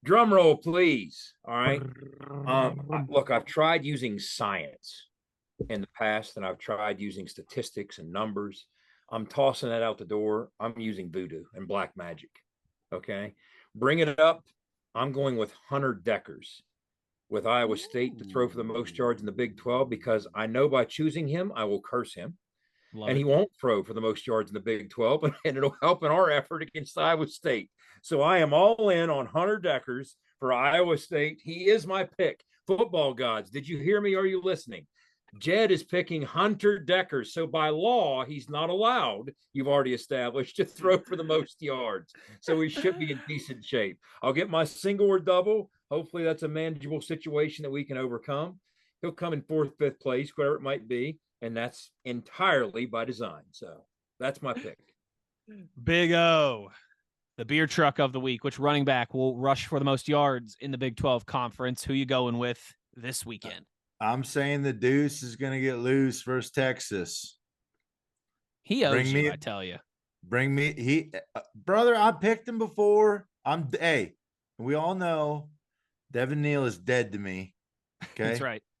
Drum roll, please. All right. Look, I've tried using science in the past, and I've tried using statistics and numbers. I'm tossing that out the door. I'm using voodoo and black magic. Okay. Bring it up. I'm going with Hunter Deckers with Iowa State to throw for the most yards in the Big 12, because I know by choosing him, I will curse him. He won't throw for the most yards in the Big 12, and it'll help in our effort against Iowa State. So I am all in on Hunter Deckers for Iowa State. He is my pick. Football gods, did you hear me? Are you listening? Jed is picking Hunter Deckers. So by law, he's not allowed, you've already established, to throw for the most yards. So we should be in decent shape. I'll get my single or double. Hopefully that's a manageable situation that we can overcome. He'll come in 4th, 5th place, whatever it might be. And that's entirely by design. So that's my pick. Big O, the beer truck of the week. Which running back will rush for the most yards in the Big 12 conference? Who you going with this weekend? I'm saying the Deuce is going to get loose versus Texas. He owes you, I tell you. Bring me brother. I picked him before. We all know Devin Neal is dead to me. Okay,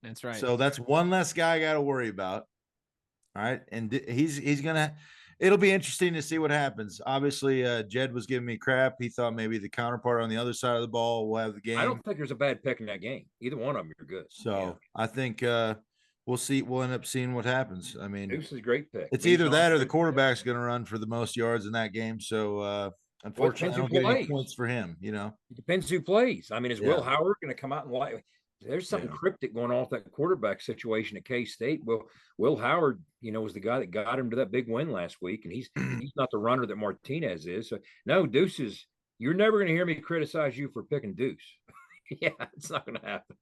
That's right. So that's one less guy I got to worry about. All right, and he's gonna. It'll be interesting to see what happens. Obviously, Jed was giving me crap. He thought maybe the counterpart on the other side of the ball will have the game. I don't think there's a bad pick in that game. Either one of them are good. So I think we'll see. We'll end up seeing what happens. I mean, Deuce is a great pick. It's either that or the quarterback's going to run for the most yards in that game. So unfortunately, I don't get any points for him. It depends who plays. I mean, is Will Howard going to come out and lie? There's something cryptic going on with that quarterback situation at K-State. Well, Will Howard, was the guy that got him to that big win last week, and he's not the runner that Martinez is. So no, Deuce you're never going to hear me criticize you for picking Deuce. It's not going to happen.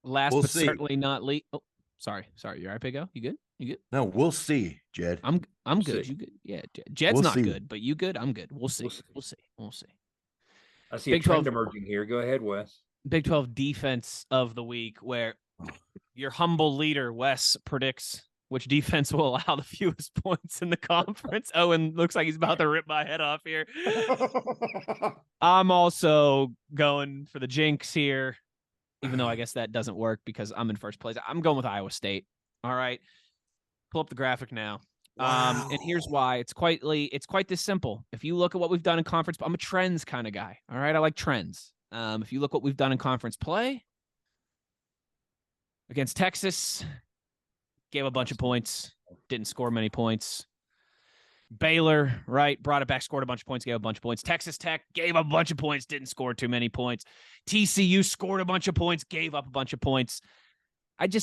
We'll but see. Certainly not least. Oh, sorry. You're right, Big O. You good? You good? No, we'll see, Jed. I'm good. You good? Yeah, Jed's not good, but you good? I'm good. We'll see. We'll see. I see Big a trend 12 emerging here. Go ahead, Wes. Big 12 defense of the week, where your humble leader, Wes, predicts which defense will allow the fewest points in the conference. Owen looks like he's about to rip my head off here. I'm also going for the jinx here, even though I guess that doesn't work because I'm in first place. I'm going with Iowa State. All right. Pull up the graphic now. Wow. And here's why. It's quite this simple. If you look at what we've done in conference, I'm a trends kind of guy. All right. I like trends. If you look what we've done in conference play against Texas, gave a bunch of points, didn't score many points. Baylor, right, brought it back, scored a bunch of points, gave a bunch of points. Texas Tech gave a bunch of points, didn't score too many points. TCU scored a bunch of points, gave up a bunch of points. At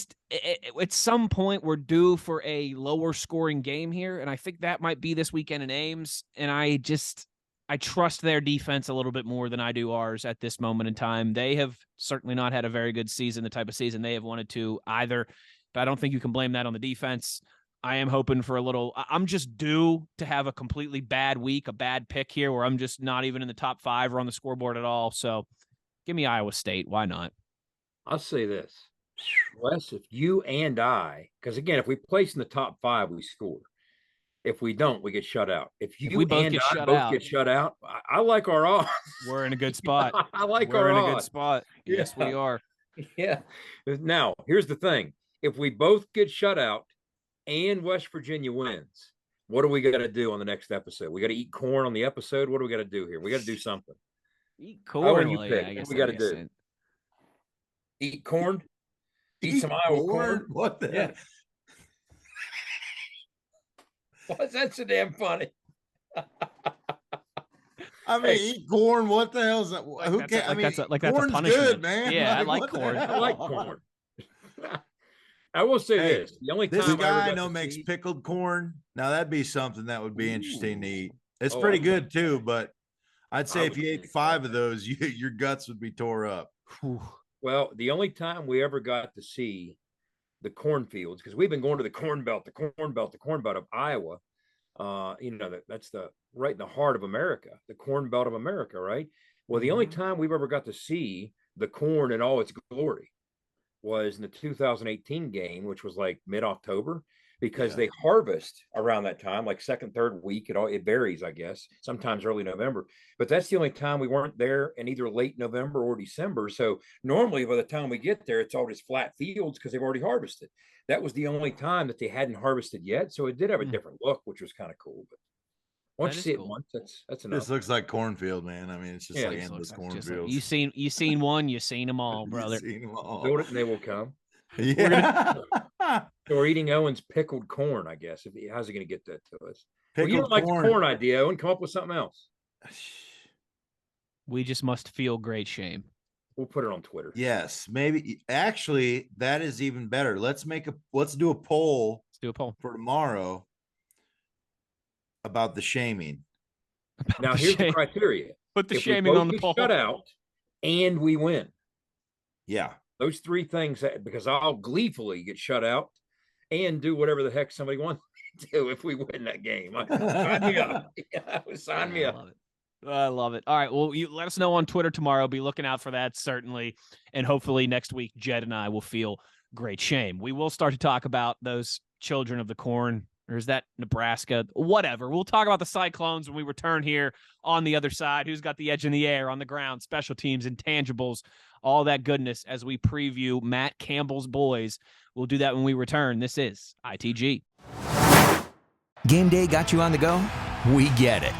some point, we're due for a lower scoring game here, and I think that might be this weekend in Ames, and I trust their defense a little bit more than I do ours at this moment in time. They have certainly not had a very good season, the type of season they have wanted to either, but I don't think you can blame that on the defense. I am hoping for I'm just due to have a completely bad week, a bad pick here where I'm just not even in the top 5 or on the scoreboard at all. So give me Iowa State. Why not? I'll say this, Wes, if you and I, because again, if we place in the top 5, we score. If we don't, we get shut out. If we both get shut out, I like our odds. We're in a good spot. I like our odds. We're in a good spot. Yes, we are. Yeah. Now, here's the thing. If we both get shut out and West Virginia wins, what do we got to do on the next episode? We got to eat corn on the episode. What do we got to do here? We got to do something. Eat corn. I guess what we got to do. Eat corn. Eat some Iowa corn. What the heck? What's that so damn funny? I mean, eat corn. What the hell is that? Who cares? I mean, that's a punishment. Good, man. Yeah, I like corn. I like corn. I will say this: the only this time guy I know makes pickled corn. Now that'd be something that would be interesting to eat. It's pretty good too, but I'd say if you ate 5 of those, your guts would be tore up. Well, the only time we ever got to see the cornfields, because we've been going to the Corn Belt of Iowa. That's right in the heart of America, the Corn Belt of America, right? Well, the only time we've ever got to see the corn in all its glory was in the 2018 game, which was like mid-October, because they harvest around that time, like second, third week. It varies, I guess, sometimes early November. But that's the only time we weren't there in either late November or December. So normally by the time we get there, it's all just flat fields because they've already harvested. That was the only time that they hadn't harvested yet. So it did have a different look, which was kind of cool. But once you see it once, that's enough. This looks like cornfield, man. I mean, it's just like endless cornfields. You seen one, you seen them all, brother. Seen them all. Build it and they will come. Yeah. We're eating Owen's pickled corn, I guess. How's he going to get that to us? Well, you don't corn. like the corn idea, Owen. Come up with something else. We just must feel great shame. We'll put it on Twitter. Yes, maybe. Actually, that is even better. Let's do a poll. Let's do a poll for tomorrow about the shaming. Now, here's the criteria. Put the shaming on the poll. Shut out and we win. Yeah. Those 3 things, because I'll gleefully get shut out and do whatever the heck somebody wants to do if we win that game. Sign me up. Sign me up. I love it. All right. Well, you let us know on Twitter tomorrow. Be looking out for that, certainly. And hopefully next week, Jed and I will feel great shame. We will start to talk about those children of the corn. Or is that Nebraska? Whatever. We'll talk about the Cyclones when we return here on the other side. Who's got the edge in the air, on the ground, special teams, intangibles, all that goodness as we preview Matt Campbell's boys. We'll do that when we return. This is ITG. Game day got you on the go? We get it.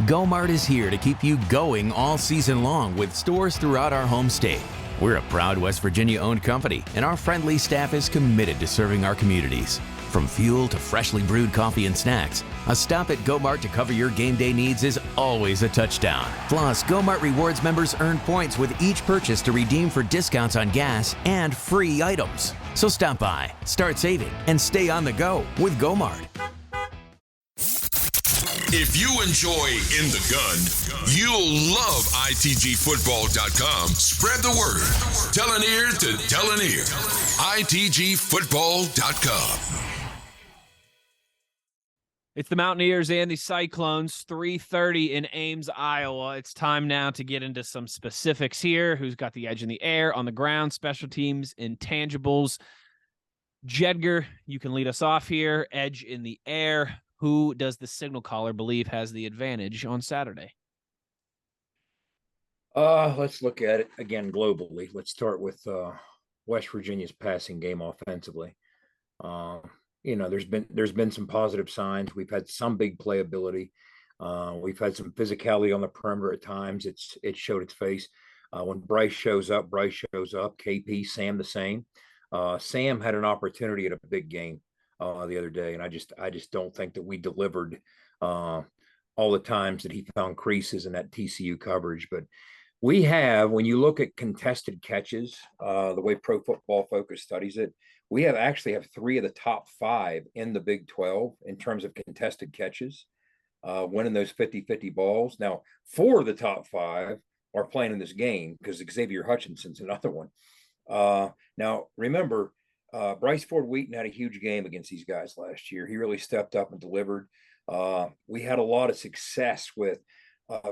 GoMart is here to keep you going all season long with stores throughout our home state. We're a proud West Virginia-owned company, and our friendly staff is committed to serving our communities. From fuel to freshly brewed coffee and snacks, a stop at GoMart to cover your game day needs is always a touchdown. Plus, GoMart Rewards members earn points with each purchase to redeem for discounts on gas and free items. So stop by, start saving, and stay on the go with GoMart. If you enjoy In the Gun, you'll love ITGFootball.com. Spread the word. Tell an ear to tell an ear. ITGFootball.com. It's the Mountaineers and the Cyclones, 3:30 in Ames, Iowa. It's time now to get into some specifics here. Who's got the edge in the air, on the ground, special teams, intangibles. Jedger, you can lead us off here. Edge in the air. Who does the signal caller believe has the advantage on Saturday? Let's look at it again globally. Let's start with West Virginia's passing game offensively. There's been some positive signs. We've had some big playability. We've had some physicality on the perimeter at times. It showed its face. When Bryce shows up. KP, Sam the same. Sam had an opportunity at a big game the other day, and I just don't think that we delivered all the times that he found creases in that TCU coverage. But we have, when you look at contested catches, the way Pro Football Focus studies it, we actually have 3 of the top 5 in the Big 12 in terms of contested catches, winning those 50-50 balls. Now, 4 of the top 5 are playing in this game because Xavier Hutchinson's another one. Now, remember, Bryce Ford Wheaton had a huge game against these guys last year. He really stepped up and delivered. We had a lot of success with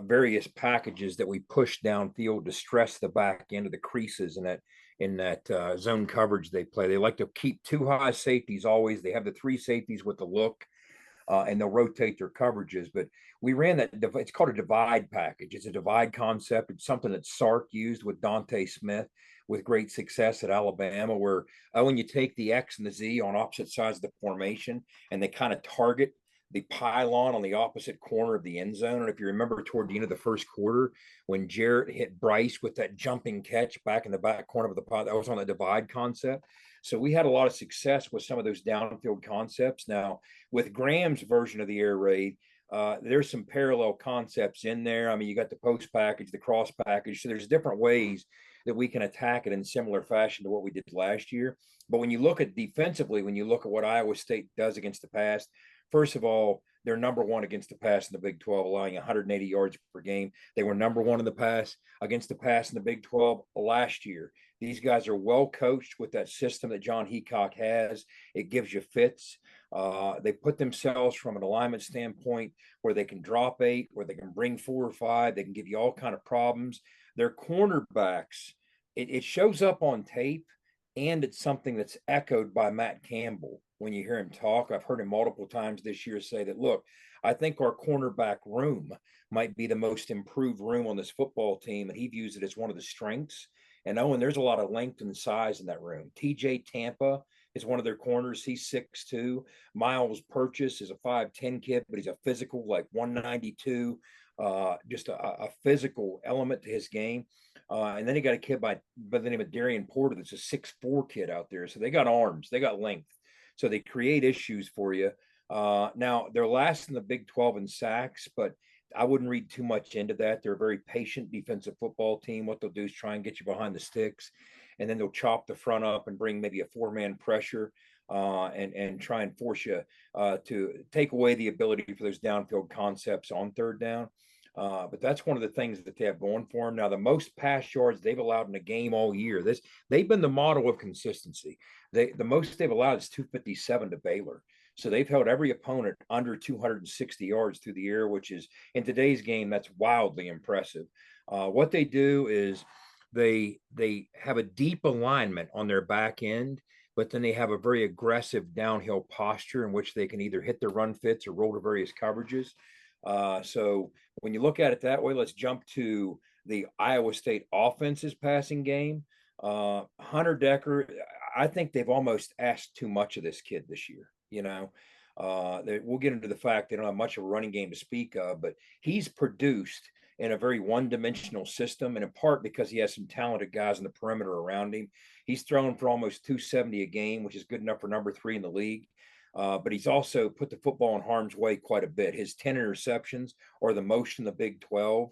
various packages that we pushed downfield to stress the back end of the creases in that zone coverage they play. They like to keep 2 high safeties always. They have the 3 safeties with the look, and they'll rotate their coverages. But we ran that. It's called a divide package. It's a divide concept. It's something that Sark used with Dante Smith with great success at Alabama, where when you take the X and the Z on opposite sides of the formation and they kind of target the pylon on the opposite corner of the end zone. And if you remember toward the end of the first quarter, when Jarrett hit Bryce with that jumping catch back in the back corner of the pylon, that was on the divide concept. So we had a lot of success with some of those downfield concepts. Now, with Graham's version of the air raid, there's some parallel concepts in there. I mean, you got the post package, the cross package. So there's different ways that we can attack it in similar fashion to what we did last year. But when you look at defensively, when you look at what Iowa State does against the pass, first of all, they're number 1 against the pass in the Big 12, allowing 180 yards per game. They were number 1 in the pass against the pass in the Big 12 last year. These guys are well coached with that system that John Heacock has. It gives you fits. They put themselves from an alignment standpoint where they can drop 8, where they can bring 4 or 5. They can give you all kind of problems. Their cornerbacks, it shows up on tape, and it's something that's echoed by Matt Campbell when you hear him talk. I've heard him multiple times this year say that, look, I think our cornerback room might be the most improved room on this football team, and he views it as one of the strengths. And Owen, there's a lot of length and size in that room. TJ Tampa is one of their corners. He's 6'2". Miles Purchase is a 5'10" kid, but he's a physical, like 192. Just a physical element to his game. And then he got a kid by the name of Darian Porter that's a 6'4" kid out there. So they got arms, they got length. So they create issues for you. Now, they're last in the Big 12 in sacks, but I wouldn't read too much into that. They're a very patient defensive football team. What they'll do is try and get you behind the sticks, and then they'll chop the front up and bring maybe a 4-man pressure and try and force you to take away the ability for those downfield concepts on third down. But that's one of the things that they have going for them. Now, the most pass yards they've allowed in a game all year, they've been the model of consistency. The most they've allowed is 257 to Baylor. So they've held every opponent under 260 yards through the air, which is in today's game, that's wildly impressive. What they do is they have a deep alignment on their back end, but then they have a very aggressive downhill posture in which they can either hit their run fits or roll to various coverages. So when you look at it that way, let's jump to the Iowa State offense's passing game. Hunter Decker, I think they've almost asked too much of this kid this year. We'll get into the fact they don't have much of a running game to speak of, but he's produced in a very one-dimensional system, and in part because he has some talented guys in the perimeter around him. He's thrown for almost 270 a game, which is good enough for number 3 in the league. But he's also put the football in harm's way quite a bit. His 10 interceptions are the most in the Big 12.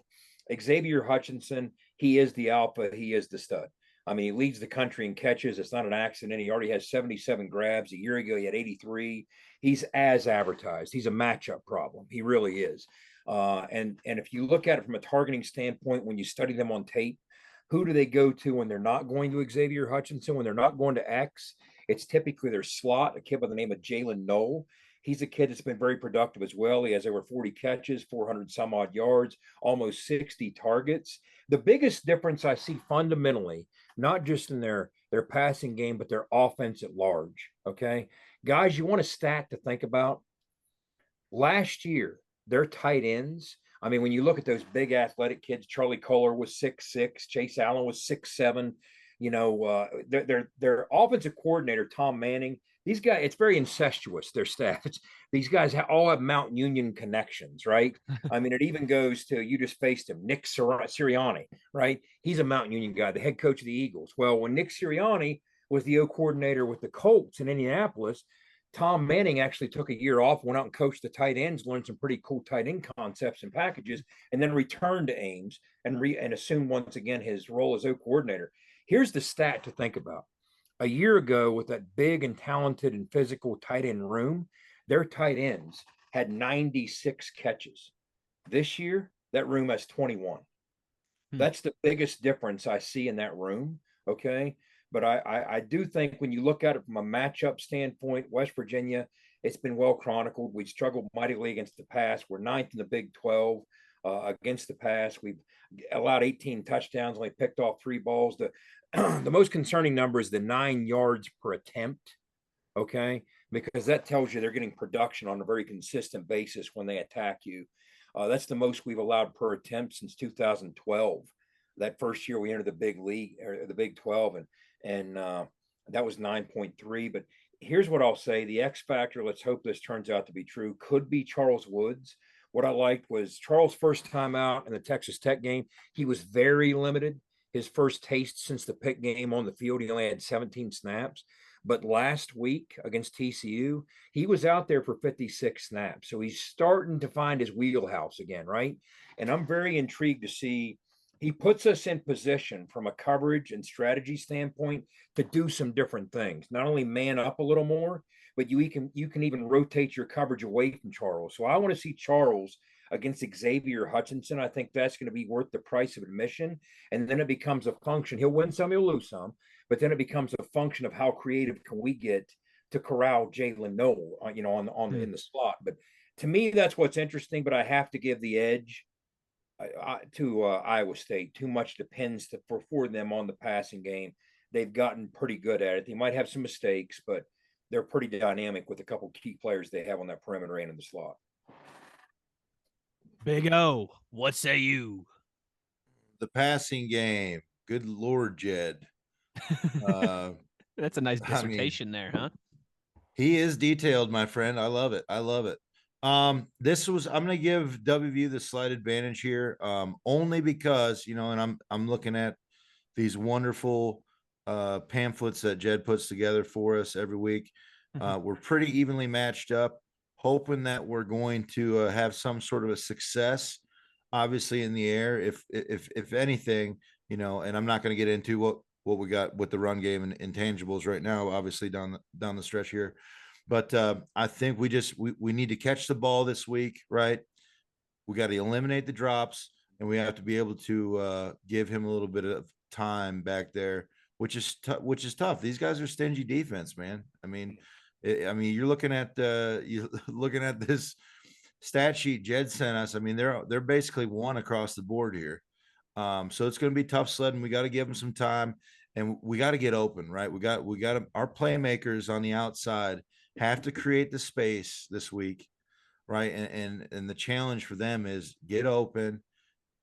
Xavier Hutchinson, he is the alpha. He is the stud. I mean, he leads the country in catches. It's not an accident. He already has 77 grabs. A year ago, he had 83. He's as advertised. He's a matchup problem. He really is. And if you look at it from a targeting standpoint, when you study them on tape, who do they go to when they're not going to Xavier Hutchinson? When they're not going to X, it's typically their slot, a kid by the name of Jalen Knoll. He's a kid that's been very productive as well. He has over 40 catches, 400 some odd yards, almost 60 targets. The biggest difference I see fundamentally, not just in their passing game, but their offense at large. Okay, guys, you want a stat to think about? Last year, their tight ends, I mean, when you look at those big athletic kids, Charlie Kohler was 6'6", Chase Allen was 6'7". Their offensive coordinator, Tom Manning, these guys, it's very incestuous, their staff. These guys all have Mount Union connections, right? I mean, it even goes to, you just faced him, Nick Sirianni, right? He's a Mount Union guy, the head coach of the Eagles. Well, when Nick Sirianni was the O coordinator with the Colts in Indianapolis, Tom Manning actually took a year off, went out and coached the tight ends, learned some pretty cool tight end concepts and packages, and then returned to Ames and assumed once again his role as O coordinator. Here's the stat to think about. A year ago, with that big and talented and physical tight end room, their tight ends had 96 catches. This year, that room has 21. That's the biggest difference I see in that room, okay? But I do think when you look at it from a matchup standpoint, West Virginia, it's been well chronicled. We struggled mightily against the pass. We're 9th in the Big 12 against the pass. We've allowed 18 touchdowns, only picked off 3 balls. The most concerning number is the 9 yards per attempt, okay? Because that tells you they're getting production on a very consistent basis when they attack you. That's the most we've allowed per attempt since 2012. That first year we entered the big league, or the Big 12, and that was 9.3. But here's what I'll say. The X factor, let's hope this turns out to be true, could be Charles Woods. What I liked was Charles' first time out in the Texas Tech game, he was very limited. His first taste since the Pitt game on the field, he only had 17 snaps. But last week against TCU, he was out there for 56 snaps. So he's starting to find his wheelhouse again, right? And I'm very intrigued to see, he puts us in position from a coverage and strategy standpoint to do some different things. Not only man up a little more, but you can even rotate your coverage away from Charles. So I want to see Charles against Xavier Hutchinson. I think that's going to be worth the price of admission. And then it becomes a function. He'll win some, he'll lose some, but then it becomes a function of how creative can we get to corral Jalen Knoll, in the slot. But to me, that's what's interesting. But I have to give the edge to Iowa State. Too much depends for them on the passing game. They've gotten pretty good at it. They might have some mistakes, but they're pretty dynamic with a couple key players they have on that perimeter and in the slot. Big O, what say you? The passing game. Good Lord, Jed. That's a nice dissertation there, huh? He is detailed, my friend. I love it. I'm going to give WVU the slight advantage here, only because, and I'm looking at these wonderful pamphlets that Jed puts together for us every week. We're pretty evenly matched up, hoping that we're going to have some sort of a success, obviously in the air, if anything, and I'm not going to get into what we got with the run game and intangibles right now, obviously down the stretch here. But I think we need to catch the ball this week, right? We got to eliminate the drops, and we have to be able to give him a little bit of time back there, which is tough. These guys are stingy defense, man. I mean, I mean, you're looking at this stat sheet Jed sent us. I mean, they're basically one across the board here. So it's going to be tough sledding. We got to give them some time, and we got to get open, right? We got our playmakers on the outside have to create the space this week, right? And the challenge for them is get open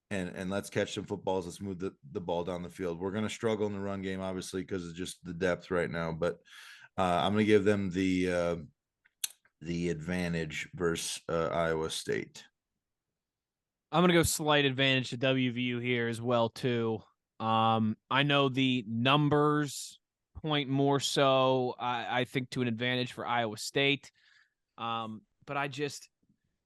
and let's catch some footballs. Let's move the ball down the field. We're going to struggle in the run game, obviously, because of just the depth right now. But I'm going to give them the advantage versus Iowa State. I'm going to go slight advantage to WVU here as well, too. I know the numbers point more so, I think, to an advantage for Iowa State. But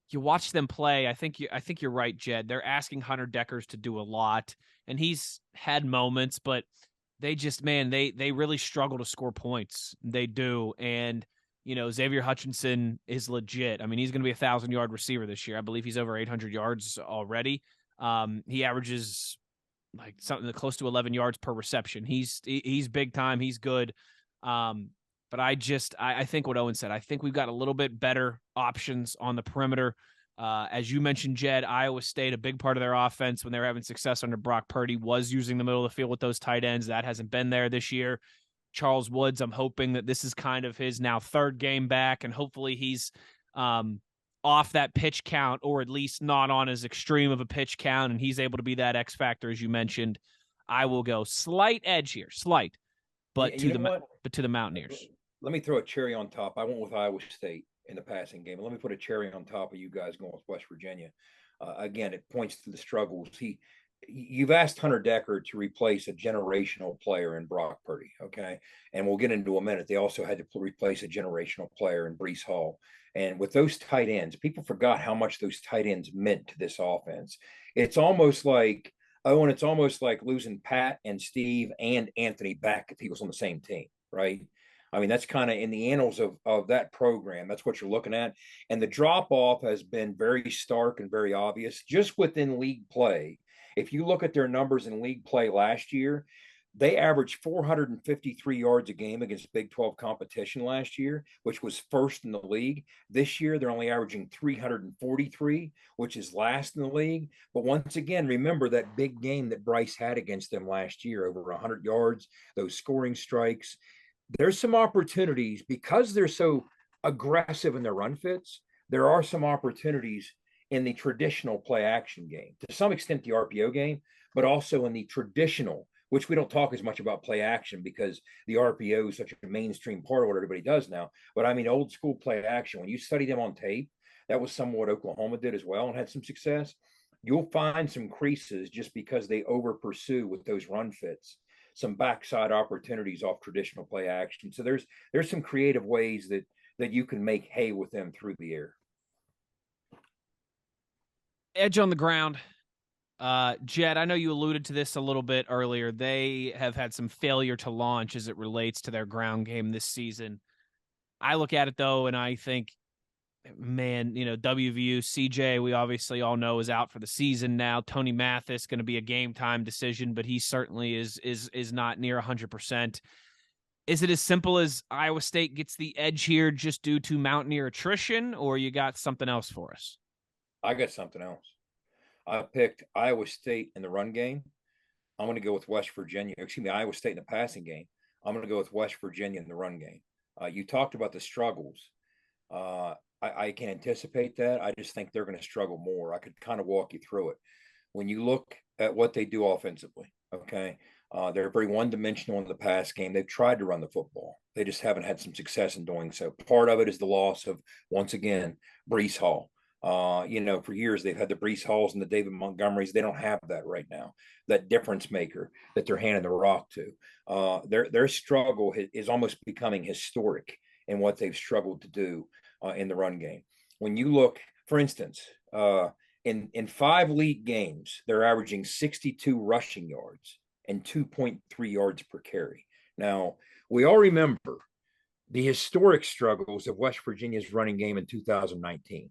you watch them play. I think you're right, Jed. They're asking Hunter Dekkers to do a lot, and he's had moments, but they just, man, they really struggle to score points. They do. And, Xavier Hutchinson is legit. I mean, he's going to be a 1,000-yard receiver this year. I believe he's over 800 yards already. He averages like something close to 11 yards per reception. He's big time. He's good. But I think what Owen said, I think we've got a little bit better options on the perimeter. As you mentioned, Jed, Iowa State, a big part of their offense when they were having success under Brock Purdy was using the middle of the field with those tight ends. That hasn't been there this year. Charles Woods, I'm hoping that this is kind of his now third game back, and hopefully he's off that pitch count, or at least not on as extreme of a pitch count, and he's able to be that X factor, as you mentioned. I will go slight edge here, but to the Mountaineers. Let me throw a cherry on top. I went with Iowa State in the passing game. Let me put a cherry on top of you guys going with West Virginia. Again, it points to the struggles. You've asked Hunter Dekkers to replace a generational player in Brock Purdy, okay? And we'll get into a minute. They also had to replace a generational player in Breece Hall. And with those tight ends, people forgot how much those tight ends meant to this offense. It's almost like losing Pat and Steve and Anthony back if he was on the same team, right? I mean, that's kind of in the annals of that program. That's what you're looking at. And the drop-off has been very stark and very obvious just within league play. If you look at their numbers in league play last year, they averaged 453 yards a game against Big 12 competition last year, which was first in the league. This year, they're only averaging 343, which is last in the league. But once again, remember that big game that Bryce had against them last year, over 100 yards, those scoring strikes. There's some opportunities because they're so aggressive in their run fits. There are some opportunities in the traditional play action game, to some extent the RPO game, but also in the traditional, which we don't talk as much about play action because the RPO is such a mainstream part of what everybody does now. But I mean, old school play action, when you study them on tape, that was somewhat Oklahoma did as well and had some success. You'll find some creases just because they over pursue with those run fits, some backside opportunities off traditional play action. So there's some creative ways that you can make hay with them through the air. Edge on the ground. Jed, I know you alluded to this a little bit earlier. They have had some failure to launch as it relates to their ground game this season. I look at it, though, and I think, man, WVU, CJ, we obviously all know is out for the season now. Tony Mathis going to be a game time decision, but he certainly is not near 100%. Is it as simple as Iowa State gets the edge here just due to Mountaineer attrition, or you got something else for us? I got something else. I picked Iowa State in the run game. I'm going to go with Iowa State in the passing game. I'm going to go with West Virginia in the run game. You talked about the struggles. I can anticipate that. I just think they're going to struggle more. I could kind of walk you through it. When you look at what they do offensively, okay, they're very one-dimensional in the pass game. They've tried to run the football. They just haven't had some success in doing so. Part of it is the loss of, once again, Breece Hall. For years they've had the Breece Halls and the David Montgomerys. They don't have that right now. That difference maker that they're handing the rock to. Their struggle is almost becoming historic in what they've struggled to do in the run game. When you look, for instance, in 5 league games, they're averaging 62 rushing yards and 2.3 yards per carry. Now, we all remember the historic struggles of West Virginia's running game in 2019.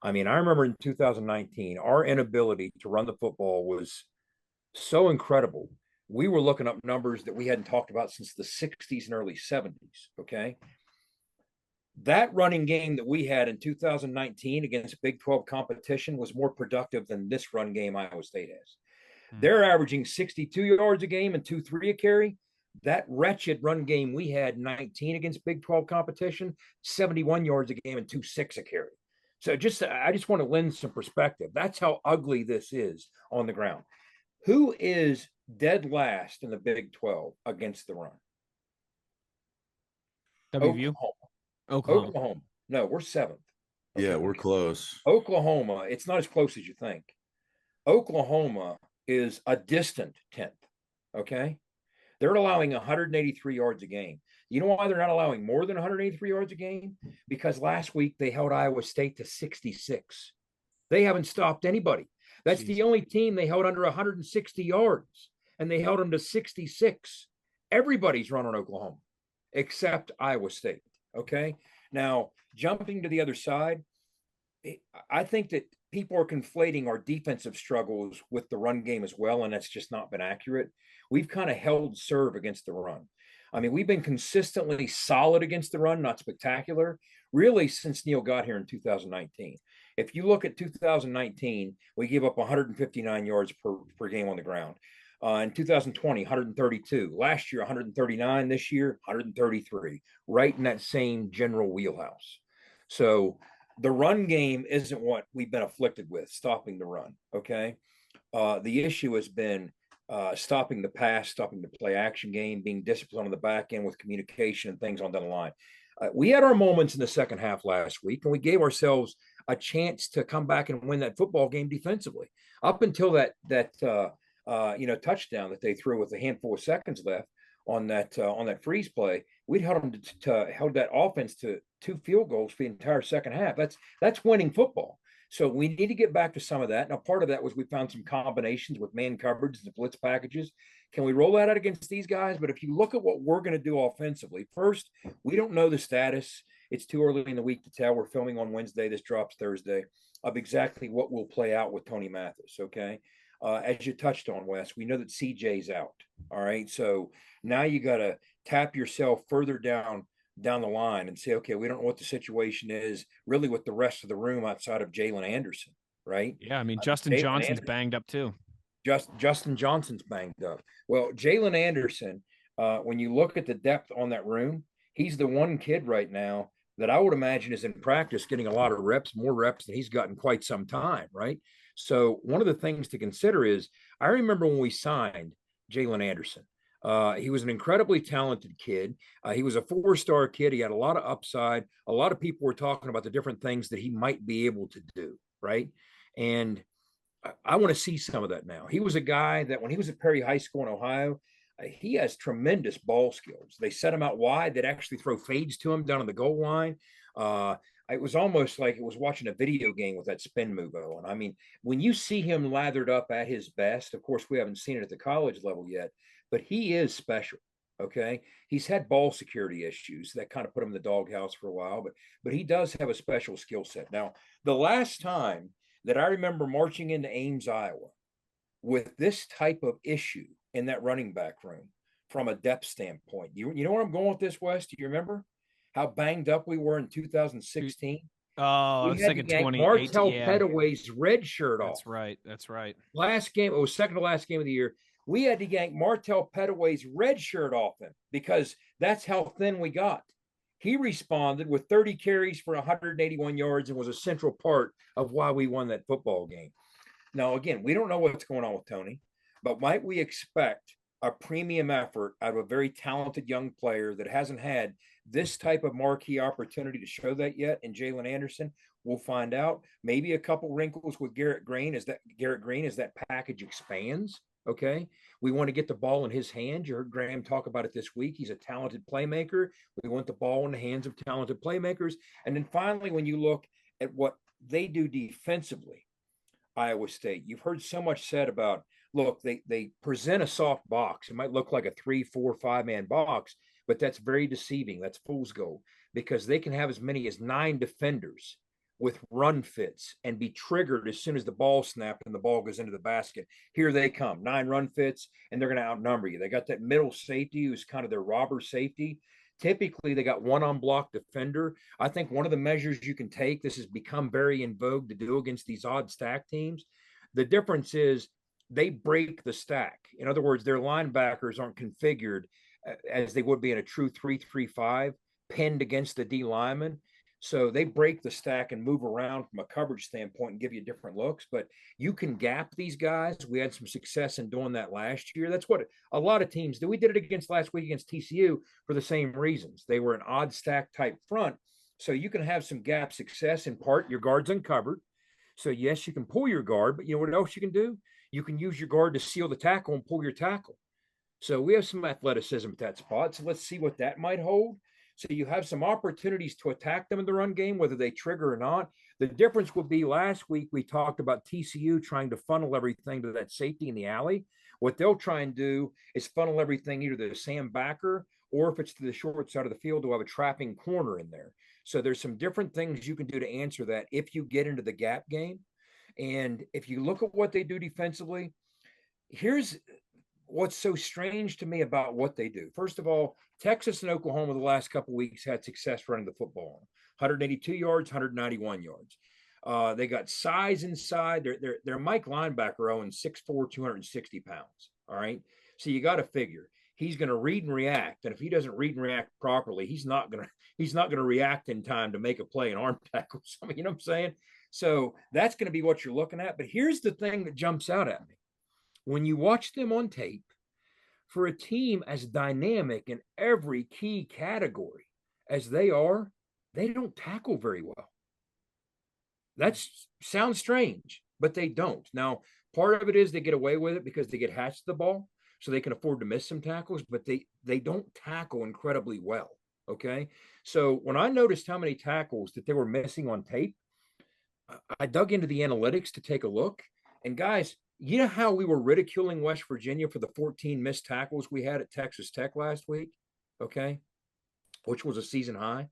I mean, I remember in 2019, our inability to run the football was so incredible. We were looking up numbers that we hadn't talked about since the 60s and early 70s, okay? That running game that we had in 2019 against Big 12 competition was more productive than this run game Iowa State has. They're averaging 62 yards a game and 2.3 a carry. That wretched run game we had 19 against Big 12 competition, 71 yards a game and 2.6 a carry. So I just want to lend some perspective. That's how ugly this is on the ground. Who is dead last in the Big 12 against the run? WVU? Oklahoma. No, we're 7th. Okay. Yeah, we're close. Oklahoma, it's not as close as you think. Oklahoma is a distant 10th. Okay. They're allowing 183 yards a game. You know why they're not allowing more than 183 yards a game? Because last week they held Iowa State to 66. They haven't stopped anybody. That's the only team they held under 160 yards, and they held them to 66. Everybody's running Oklahoma except Iowa State. Okay. Now, jumping to the other side, I think that people are conflating our defensive struggles with the run game as well, and that's just not been accurate. We've kind of held serve against the run. I mean, we've been consistently solid against the run, not spectacular, really since Neil got here in 2019. If you look at 2019, we gave up 159 yards per game on the ground. In 2020, 132. Last year, 139. This year, 133. Right in that same general wheelhouse. So the run game isn't what we've been afflicted with, stopping the run, okay? The issue has been stopping the pass, stopping the play action game, being disciplined on the back end with communication and things on down the line. We had our moments in the second half last week, and we gave ourselves a chance to come back and win that football game defensively. Up until that touchdown that they threw with a handful of seconds left on that freeze play, we'd held them held that offense to 2 field goals for the entire second half. That's winning football. So we need to get back to some of that. Now, part of that was we found some combinations with man coverage and blitz packages. Can we roll that out against these guys? But if you look at what we're going to do offensively, first, we don't know the status. It's too early in the week to tell. We're filming on Wednesday. This drops Thursday, of exactly what will play out with Tony Mathis. Okay. As you touched on, Wes, we know that CJ's out. All right. So now you got to tap yourself further down the line and say, okay, we don't know what the situation is really with the rest of the room outside of Jalen Anderson, right? Yeah, I mean, Justin Johnson's banged up too. Justin Johnson's banged up. Well, Jalen Anderson, when you look at the depth on that room, he's the one kid right now that I would imagine is in practice getting a lot of reps, more reps than he's gotten quite some time, right? So one of the things to consider is, I remember when we signed Jalen Anderson. He was an incredibly talented kid. He was a 4-star kid. He had a lot of upside. A lot of people were talking about the different things that he might be able to do, right? And I want to see some of that now. He was a guy that when he was at Perry High School in Ohio, he has tremendous ball skills. They set him out wide. They'd actually throw fades to him down on the goal line. It was almost like it was watching a video game with that spin move, Owen. I mean, when you see him lathered up at his best, of course, we haven't seen it at the college level yet, but he is special. Okay. He's had ball security issues that kind of put him in the doghouse for a while, but he does have a special skill set. Now, the last time that I remember marching into Ames, Iowa, with this type of issue in that running back room from a depth standpoint, you know where I'm going with this, Wes? Do you remember how banged up we were in 2016? Oh, I was thinking 2018. Martell Pettaway's red shirt off. That's right. Last game, it was second to last game of the year. We had to yank Martell Pettaway's red shirt off him because that's how thin we got. He responded with 30 carries for 181 yards and was a central part of why we won that football game. Now, again, we don't know what's going on with Tony, but might we expect a premium effort out of a very talented young player that hasn't had this type of marquee opportunity to show that yet in Jalen Anderson? We'll find out. Maybe a couple wrinkles with Garrett Green as that package expands. Okay. We want to get the ball in his hands. You heard Graham talk about it this week. He's a talented playmaker. We want the ball in the hands of talented playmakers. And then finally, when you look at what they do defensively, Iowa State, you've heard so much said about, look, they present a soft box. It might look like a 3, 4, 5-man box, but that's very deceiving. That's fool's gold because they can have as many as 9 defenders with run fits and be triggered as soon as the ball snapped and the ball goes into the basket. Here they come, 9 run fits, and they're going to outnumber you. They got that middle safety who's kind of their robber safety. Typically, they got one on-block defender. I think one of the measures you can take, this has become very in vogue to do against these odd stack teams. The difference is they break the stack. In other words, their linebackers aren't configured as they would be in a true 3-3-5, pinned against the D lineman. So they break the stack and move around from a coverage standpoint and give you different looks. But you can gap these guys. We had some success in doing that last year. That's what a lot of teams do. We did it against last week against TCU for the same reasons. They were an odd stack type front. So you can have some gap success. In part, your guard's uncovered. So yes, you can pull your guard, but you know what else you can do? You can use your guard to seal the tackle and pull your tackle. So we have some athleticism at that spot. So let's see what that might hold. So you have some opportunities to attack them in the run game, whether they trigger or not. The difference would be last week we talked about TCU trying to funnel everything to that safety in the alley. What they'll try and do is funnel everything either to the Sam backer, or if it's to the short side of the field, to have a trapping corner in there. So there's some different things you can do to answer that if you get into the gap game. And if you look at what they do defensively, here's what's so strange to me about what they do. First of all, Texas and Oklahoma the last couple of weeks had success running the football. 182 yards, 191 yards. They got size inside. Their Mike linebacker, Owen, 6'4", 260 pounds. All right. So you got to figure he's going to read and react. And if he doesn't read and react properly, he's not going to react in time to make a play in arm tackles. I mean, you know what I'm saying? So that's going to be what you're looking at. But here's the thing that jumps out at me. When you watch them on tape, for a team as dynamic in every key category as they are, they don't tackle very well. That sounds strange, but they don't. Now, part of it is they get away with it because they get hatched the ball, so they can afford to miss some tackles, but they don't tackle incredibly well, okay? So when I noticed how many tackles that they were missing on tape, I dug into the analytics to take a look. And guys, you know how we were ridiculing West Virginia for the 14 missed tackles we had at Texas Tech last week, okay, which was a season high?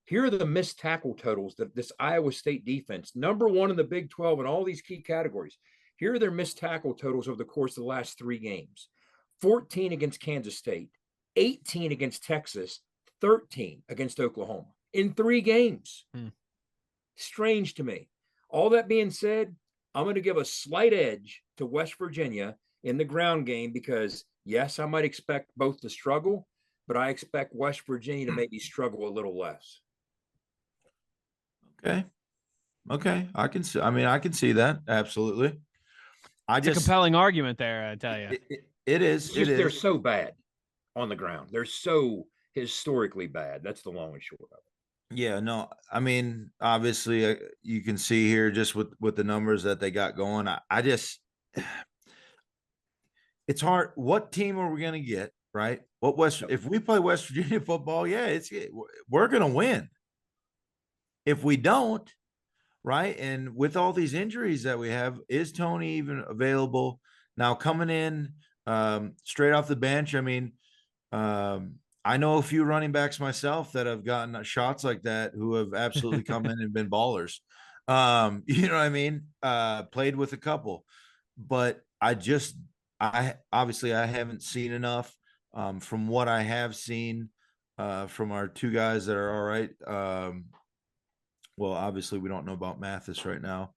Here are the missed tackle totals that this Iowa State defense, number one in the Big 12 in all these key categories. Here are their missed tackle totals over the course of the last 3 games. 14 against Kansas State, 18 against Texas, 13 against Oklahoma in 3 games. Strange to me. All that being said, I'm going to give a slight edge to West Virginia in the ground game because, yes, I might expect both to struggle, but I expect West Virginia to maybe struggle a little less. Okay. I can see that. Absolutely. It's a compelling argument there, I tell you. It is. They're so bad on the ground. They're so historically bad. That's the long and short of it. Yeah, no, I mean, obviously you can see here just with the numbers that they got going. I just, it's hard. What team are we going to get, right? If we play West Virginia football, we're going to win. If we don't, right? And with all these injuries that we have, is Tony even available now coming in straight off the bench? I mean, I know a few running backs myself that have gotten shots like that who have absolutely come in and been ballers. You know what I mean? Played with a couple, but I obviously haven't seen enough. From what I have seen from our 2 guys that are all right. Well, obviously we don't know about Mathis right now,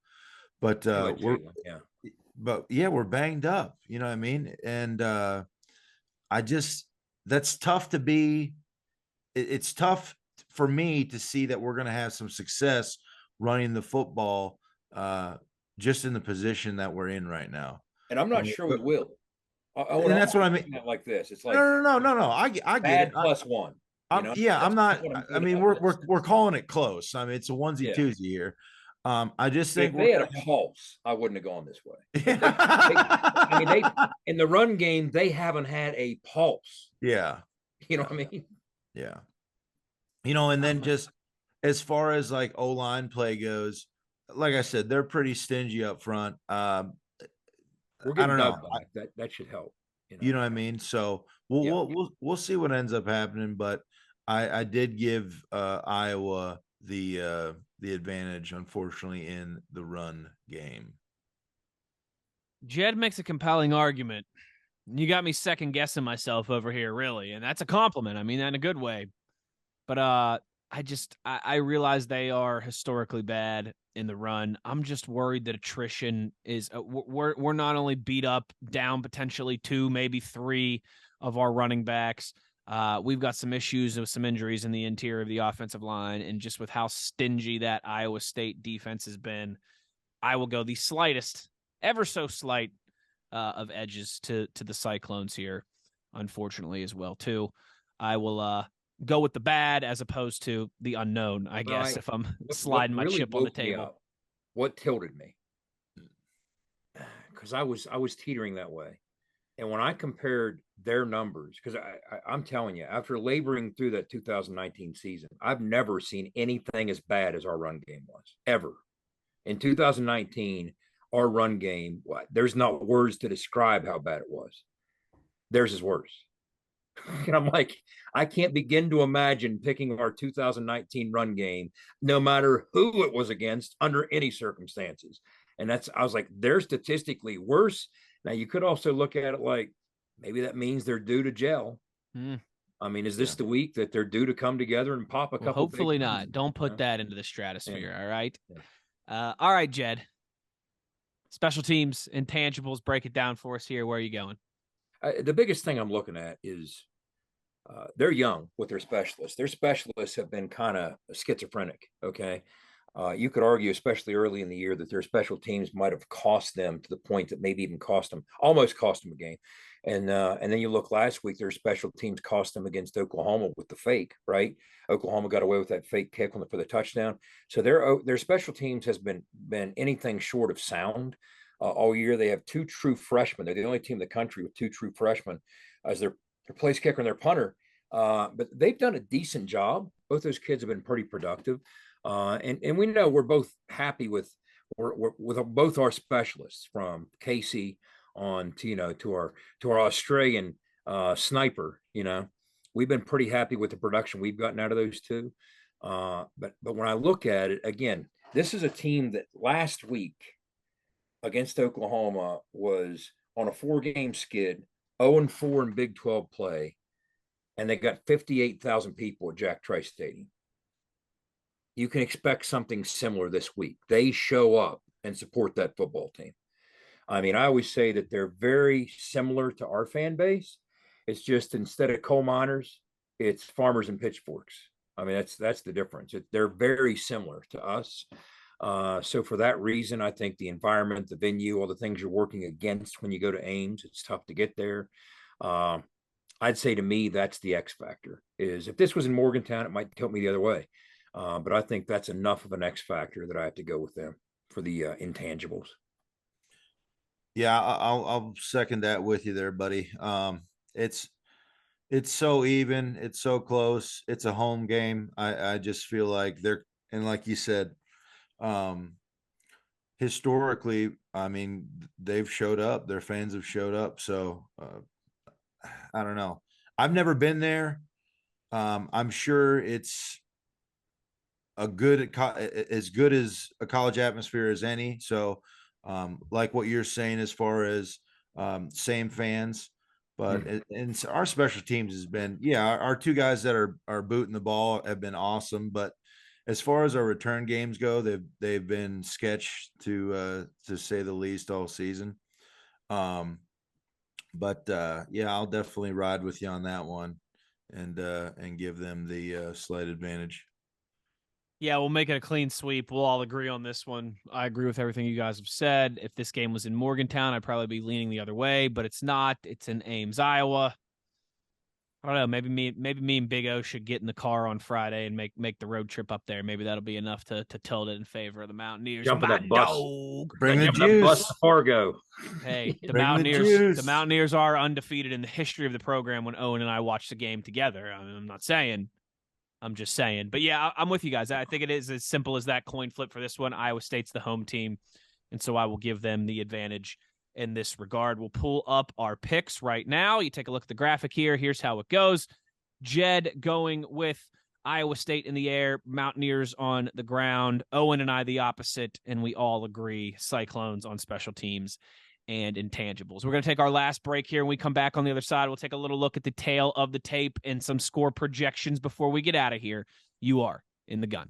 but we're banged up. You know what I mean? And that's tough to be. It's tough for me to see that we're going to have some success running the football just in the position that we're in right now. And I'm not sure we will. And that's what I mean. Like this, it's like no. I get it. +1. I'm not. I mean, we're calling it close. I mean, it's a onesie twosie here. I just think if they had a pulse, I wouldn't have gone this way. I mean, they in the run game, they haven't had a pulse. Yeah. You know what I mean? Yeah. And then just as far as like O-line play goes, like I said, they're pretty stingy up front. We're getting I don't know. That should help. You know what I mean? So we'll see what ends up happening, but I did give Iowa the advantage, unfortunately, in the run game. Jed makes a compelling argument You got me second guessing myself over here, really, and that's a compliment. I mean that in a good way. But I realize they are historically bad in the run. I'm just worried that attrition is we're not only beat up, down potentially 2, maybe 3 of our running backs. We've got some issues with some injuries in the interior of the offensive line, and just with how stingy that Iowa State defense has been, I will go the slightest, ever so slight, of edges to the Cyclones here, unfortunately, as well, too. I will go with the bad as opposed to the unknown, I guess, if I'm sliding my chip on the table. What tilted me, because I was teetering that way. And when I compared their numbers, because I'm telling you, after laboring through that 2019 season, I've never seen anything as bad as our run game was, ever. In 2019, our run game, there's not words to describe how bad it was. Theirs is worse. And I'm like, I can't begin to imagine picking our 2019 run game, no matter who it was against, under any circumstances. And I was like, they're statistically worse. Now, you could also look at it like maybe that means they're due to gel. I mean, is this the week that they're due to come together and pop a couple? Hopefully not. Don't put that into the stratosphere. All right. All right, Jed. Special teams, intangibles, break it down for us here. Where are you going? The biggest thing I'm looking at is they're young with their specialists. Their specialists have been kind of schizophrenic. Okay. You could argue, especially early in the year, that their special teams might have cost them, to the point that maybe even almost cost them a game. And then you look last week, their special teams cost them against Oklahoma with the fake, right? Oklahoma got away with that fake kick for the touchdown. So their special teams has been anything short of sound all year. They have 2 true freshmen. They're the only team in the country with 2 true freshmen as their place kicker and their punter. But they've done a decent job. Both those kids have been pretty productive. And we know we're both happy with both our specialists, from Casey on to our Australian sniper. We've been pretty happy with the production we've gotten out of those 2. But when I look at it again, this is a team that last week against Oklahoma was on a 4-game skid, 0-4 in Big 12 play, and they got 58,000 people at Jack Trice Stadium. You can expect something similar this week. They show up and support that football team. I mean, I always say that they're very similar to our fan base. It's just, instead of coal miners, it's farmers and pitchforks. I mean, that's the difference. They're very similar to us. So for that reason, I think the environment, the venue, all the things you're working against when you go to Ames, it's tough to get there. I'd say, to me, that's the X factor. Is if this was in Morgantown, it might tilt me the other way. But I think that's enough of an X factor that I have to go with them for the intangibles. Yeah, I'll second that with you there, buddy. It's so even, it's so close. It's a home game. I just feel like and like you said, historically, I mean, they've showed up. Their fans have showed up. So I don't know. I've never been there. I'm sure it's as good as a college atmosphere as any. So like what you're saying, as far as same fans, but and our special teams has been, our 2 guys that are booting the ball have been awesome. But as far as our return games go, they've been sketch to say the least all season. But I'll definitely ride with you on that one and give them the slight advantage. Yeah, we'll make it a clean sweep. We'll all agree on this one. I agree with everything you guys have said. If this game was in Morgantown, I'd probably be leaning the other way, but it's not. It's in Ames, Iowa. I don't know. Maybe me and Big O should get in the car on Friday and make the road trip up there. Maybe that'll be enough to tilt it in favor of the Mountaineers. Jump in that bus. Bring the juice. Bus to Fargo. Hey, the Mountaineers are undefeated in the history of the program when Owen and I watched the game together. I mean, I'm just saying. But yeah, I'm with you guys. I think it is as simple as that coin flip for this one. Iowa State's the home team, and so I will give them the advantage in this regard. We'll pull up our picks right now. You take a look at the graphic here. Here's how it goes. Jed going with Iowa State in the air, Mountaineers on the ground. Owen and I the opposite, and we all agree Cyclones on special teams and intangibles. We're going to take our last break here. When we come back on the other side, we'll take a little look at the tail of the tape and some score projections before we get out of here. You are in the gun.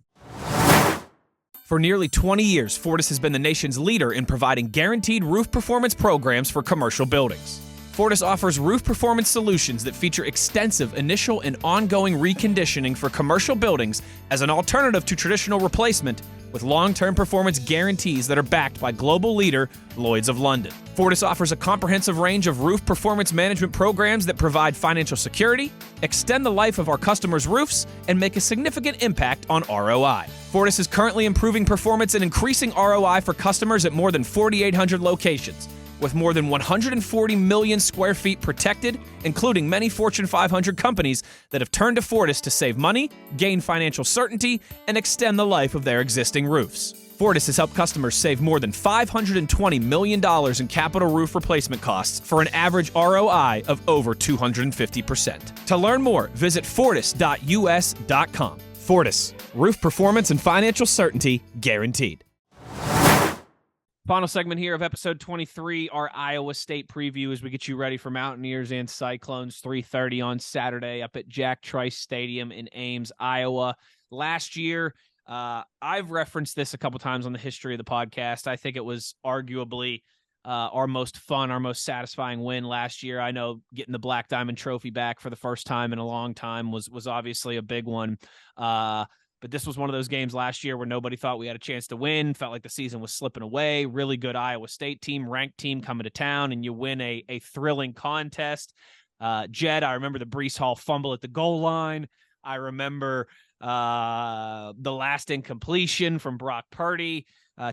For nearly 20 years, Fortis has been the nation's leader in providing guaranteed roof performance programs for commercial buildings. Fortis offers roof performance solutions that feature extensive initial and ongoing reconditioning for commercial buildings as an alternative to traditional replacement, with long-term performance guarantees that are backed by global leader Lloyd's of London. Fortis offers a comprehensive range of roof performance management programs that provide financial security, extend the life of our customers' roofs, and make a significant impact on ROI. Fortis is currently improving performance and increasing ROI for customers at more than 4,800 locations, with more than 140 million square feet protected, including many Fortune 500 companies that have turned to Fortis to save money, gain financial certainty, and extend the life of their existing roofs. Fortis has helped customers save more than $520 million in capital roof replacement costs for an average ROI of over 250%. To learn more, visit fortis.us.com. Fortis, roof performance and financial certainty guaranteed. Final segment here of episode 23, our Iowa State preview as we get you ready for Mountaineers and Cyclones, 3:30 on Saturday up at Jack Trice Stadium in Ames, Iowa. Last year, I've referenced this a couple times on the history of the podcast. I think it was arguably our most fun, our most satisfying win last year. I know getting the Black Diamond Trophy back for the first time in a long time was obviously a big one. But this was one of those games last year where nobody thought we had a chance to win, felt like the season was slipping away. Really good Iowa State team, ranked team coming to town, and you win a thrilling contest. Jed, I remember the Breece Hall fumble at the goal line. I remember the last incompletion from Brock Purdy.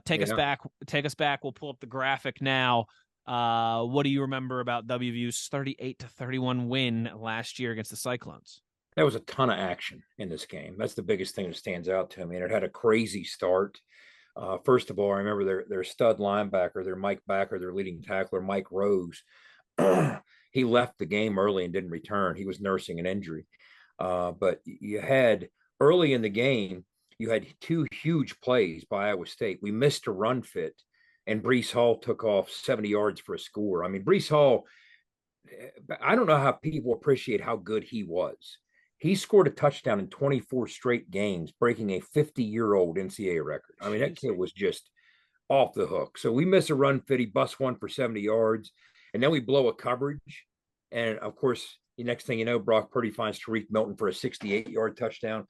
Take us back. We'll pull up the graphic now. What do you remember about WVU's 38-31 win last year against the Cyclones? There was a ton of action in this game. That's the biggest thing that stands out to me. And it had a crazy start. First of all, I remember their stud linebacker, their Mike Backer, their leading tackler, Mike Rose. He left the game early and didn't return. He was nursing an injury. But you had early in the game, you had two huge plays by Iowa State. We missed a run fit, and Breece Hall took off 70 yards for a score. I mean, Breece Hall, I don't know how people appreciate how good he was. He scored a touchdown in 24 straight games, breaking a 50-year-old NCAA record. I mean, that kid was just off the hook. So we miss a run fit. He busts one for 70 yards, and then we blow a coverage. And, of course, the next thing you know, Brock Purdy finds Tariq Milton for a 68-yard touchdown.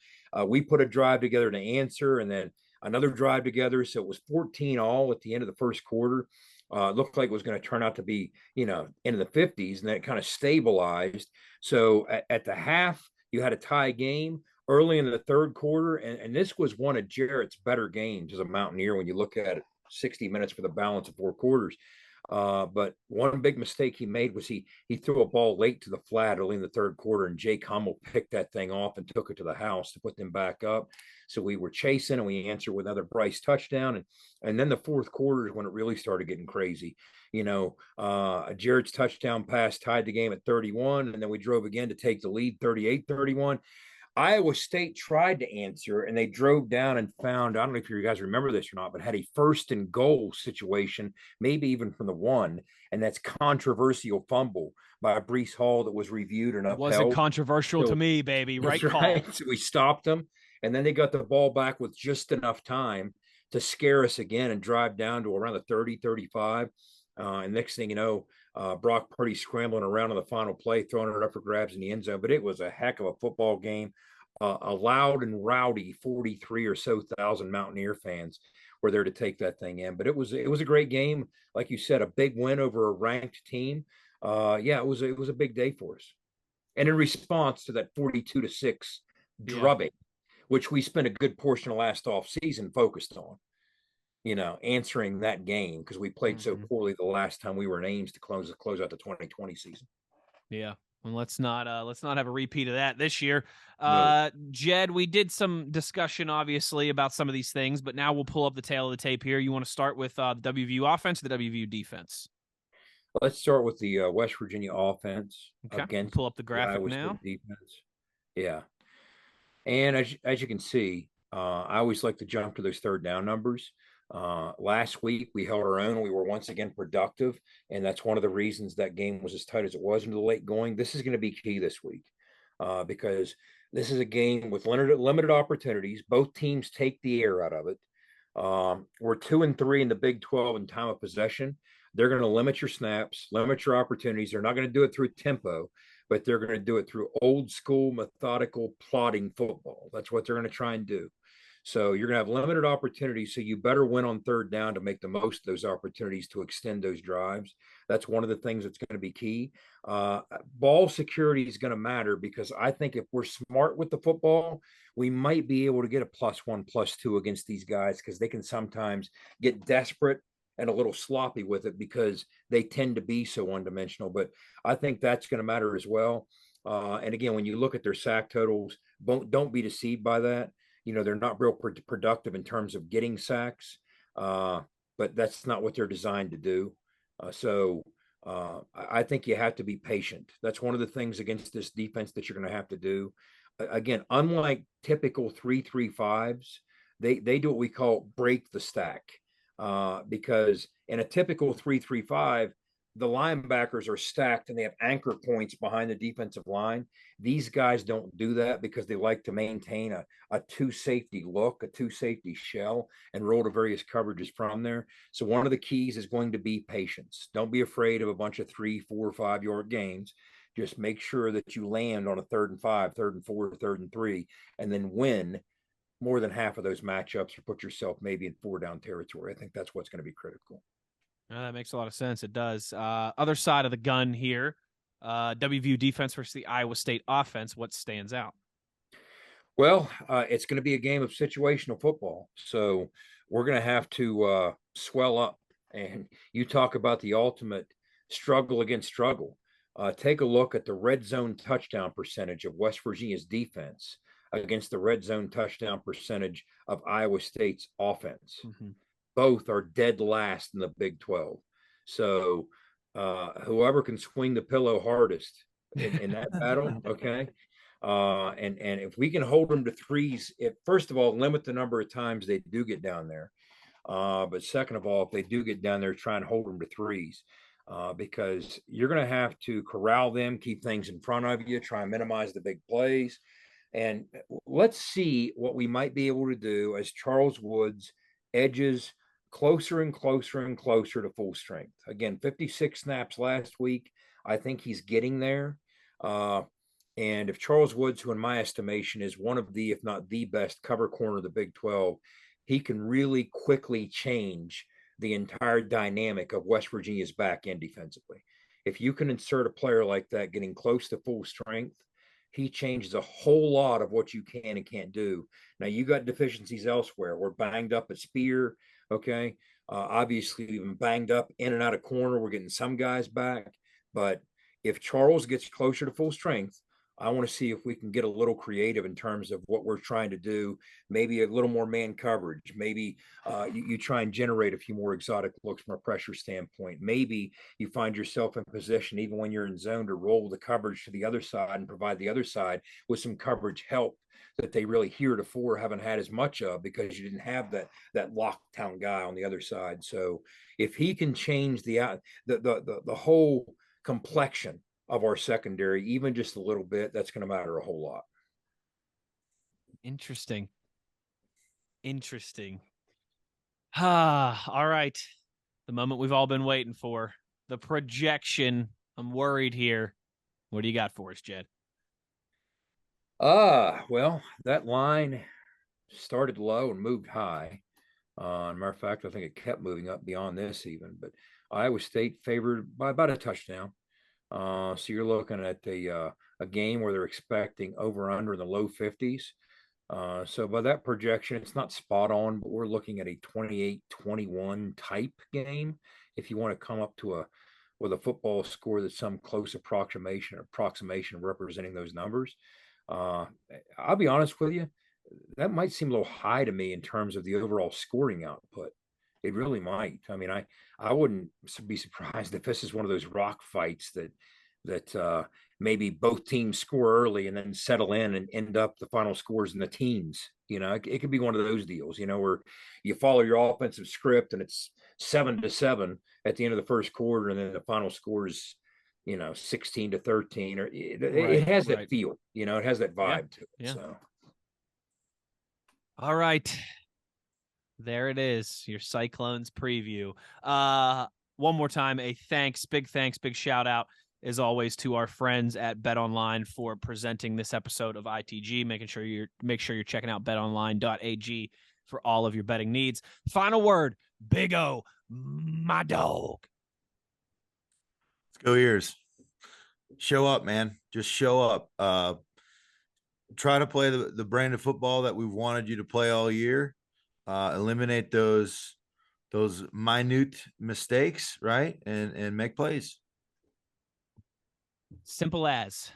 We put a drive together to answer, and then another drive together. So it was 14-all at the end of the first quarter. Looked like it was going to turn out to be, into the 50s, and then it kind of stabilized. So at the half, you had a tie game early in the third quarter, and this was one of Jarrett's better games as a Mountaineer when you look at it, 60 minutes for the balance of four quarters. But one big mistake he made was he threw a ball late to the flat early in the third quarter, and Jake Hummel picked that thing off and took it to the house to put them back up. So we were chasing, and we answered with another Bryce touchdown. And then the fourth quarter is when it really started getting crazy. Jarrett's touchdown pass tied the game at 31, and then we drove again to take the lead 38-31. Iowa State tried to answer, and they drove down and found, I don't know if you guys remember this or not, but had a first and goal situation, maybe even from the one, and that's controversial fumble by Breece Hall that was reviewed and upheld. Wasn't controversial to me, baby. Right call. So we stopped them, and then they got the ball back with just enough time to scare us again and drive down to around the 30, 35. And next thing you know, Brock Purdy scrambling around on the final play, throwing it up for grabs in the end zone. But it was a heck of a football game. A loud and rowdy 43 or so thousand Mountaineer fans were there to take that thing in. But it was a great game. Like you said, a big win over a ranked team. It was a big day for us. And in response to that 42-6 drubbing, which we spent a good portion of last offseason focused on, answering that game because we played so poorly the last time we were in Ames to close out the 2020 season. Yeah. Well, let's not have a repeat of that this year. No. Jed, we did some discussion, obviously, about some of these things, but now we'll pull up the tail of the tape here. You want to start with the WVU offense or the WVU defense? Let's start with the West Virginia offense. Okay. Against pull up the graphic now. Defense. Yeah. And as you can see, I always like to jump to those third down numbers. Last week, we held our own. We were once again productive, and that's one of the reasons that game was as tight as it was into the late going. This is going to be key this week because this is a game with limited opportunities. Both teams take the air out of it. We're 2-3 in the Big 12 in time of possession. They're going to limit your snaps, limit your opportunities. They're not going to do it through tempo, but they're going to do it through old school, methodical, plodding football. That's what they're going to try and do. So you're going to have limited opportunities. So you better win on third down to make the most of those opportunities to extend those drives. That's one of the things that's going to be key. Ball security is going to matter because I think if we're smart with the football, we might be able to get a +1, +2 against these guys because they can sometimes get desperate and a little sloppy with it because they tend to be so one-dimensional. But I think that's going to matter as well. And again, when you look at their sack totals, don't be deceived by that. They're not real productive in terms of getting sacks, but that's not what they're designed to do. So I think you have to be patient. That's one of the things against this defense that you're going to have to do. Again, unlike typical 3-3-5s, they do what we call break the stack because in a typical 3-3-5, the linebackers are stacked and they have anchor points behind the defensive line. These guys don't do that because they like to maintain a two safety look, a two safety shell, and roll to various coverages from there. So one of the keys is going to be patience. Don't be afraid of a bunch of 3, 4, 5 yard gains. Just make sure that you land on a 3rd and 5, 3rd and 4, 3rd and 3, and then win more than half of those matchups or put yourself maybe in 4-down territory. I think that's what's going to be critical. That makes a lot of sense. It does. Other side of the gun here, WVU defense versus the Iowa State offense. What stands out? Well, it's going to be a game of situational football. So we're going to have to swell up. And you talk about the ultimate struggle against struggle. Take a look at the red zone touchdown percentage of West Virginia's defense against the red zone touchdown percentage of Iowa State's offense. Mm-hmm. Both are dead last in the Big 12. So whoever can swing the pillow hardest in that battle, okay? And if we can hold them to threes, first of all, limit the number of times they do get down there. But second of all, if they do get down there, try and hold them to threes because you're going to have to corral them, keep things in front of you, try and minimize the big plays. And let's see what we might be able to do as Charles Woods edges closer and closer and closer to full strength. Again, 56 snaps last week. I think he's getting there. And if Charles Woods, who in my estimation is one of the, if not the best cover corner of the Big 12, he can really quickly change the entire dynamic of West Virginia's back end defensively. If you can insert a player like that getting close to full strength, he changes a whole lot of what you can and can't do. Now, you got deficiencies elsewhere. We're banged up at spear, okay? Obviously, we've been banged up in and out of corner. We're getting some guys back. But if Charles gets closer to full strength, I want to see if we can get a little creative in terms of what we're trying to do. Maybe a little more man coverage. Maybe you try and generate a few more exotic looks from a pressure standpoint. Maybe you find yourself in position, even when you're in zone, to roll the coverage to the other side and provide the other side with some coverage help that they really heretofore haven't had as much of because you didn't have that lockdown guy on the other side. So if he can change the whole complexion of our secondary, even just a little bit, that's going to matter a whole lot. Interesting. All right. The moment we've all been waiting for. The projection. I'm worried here. What do you got for us, Jed? Well, that line started low and moved high. Matter of fact, I think it kept moving up beyond this even, but Iowa State favored by about a touchdown. So you're looking at a game where they're expecting over under in the low 50s. So by that projection, it's not spot on, but we're looking at a 28-21 type game. If you want to come up to with a football score that's some close approximation representing those numbers. I'll be honest with you, that might seem a little high to me in terms of the overall scoring output. It really might. I mean, I wouldn't be surprised if this is one of those rock fights that that maybe both teams score early and then settle in and end up the final scores in the teens. It could be one of those deals, where you follow your offensive script and it's 7-7 at the end of the first quarter, and then the final score is 16-13, or it has that feel, it has that vibe to it. Yeah. So all right, there it is, your Cyclones preview. One more time, big thanks, big shout out as always to our friends at BetOnline for presenting this episode of ITG. Make sure you're checking out betonline.ag for all of your betting needs. Final word, Big O, my dog. Let's go Ears. Show up, man. Just show up. Try to play the brand of football that we've wanted you to play all year. Eliminate those minute mistakes, right? And make plays. Simple as.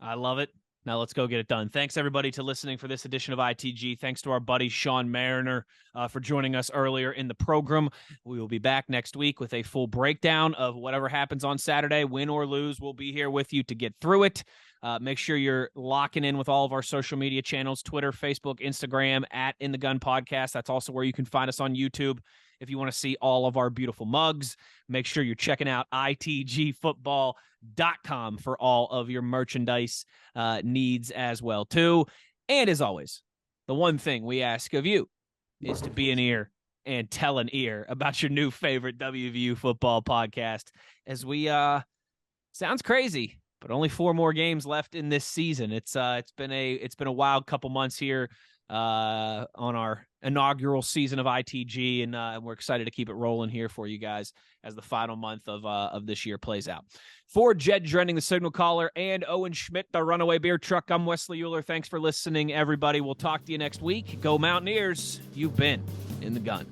I love it. Now let's go get it done. Thanks, everybody, to listening for this edition of ITG. Thanks to our buddy Sean Mariner for joining us earlier in the program. We will be back next week with a full breakdown of whatever happens on Saturday. Win or lose, we'll be here with you to get through it. Make sure you're locking in with all of our social media channels, Twitter, Facebook, Instagram, at In the Gun Podcast. That's also where you can find us on YouTube. If you want to see all of our beautiful mugs, make sure you're checking out itgfootball.com for all of your merchandise needs as well, too. And as always, the one thing we ask of you is to be an ear and tell an ear about your new favorite WVU football podcast. As we, sounds crazy, but only 4 more games left in this season. It's been a wild couple months here on our inaugural season of ITG, and we're excited to keep it rolling here for you guys as the final month of this year plays out. For Jed Drenning, the signal caller, and Owen Schmitt, the runaway beer truck, I'm Wesley Uhler. Thanks for listening, everybody. We'll talk to you next week. Go Mountaineers. You've been in the gun.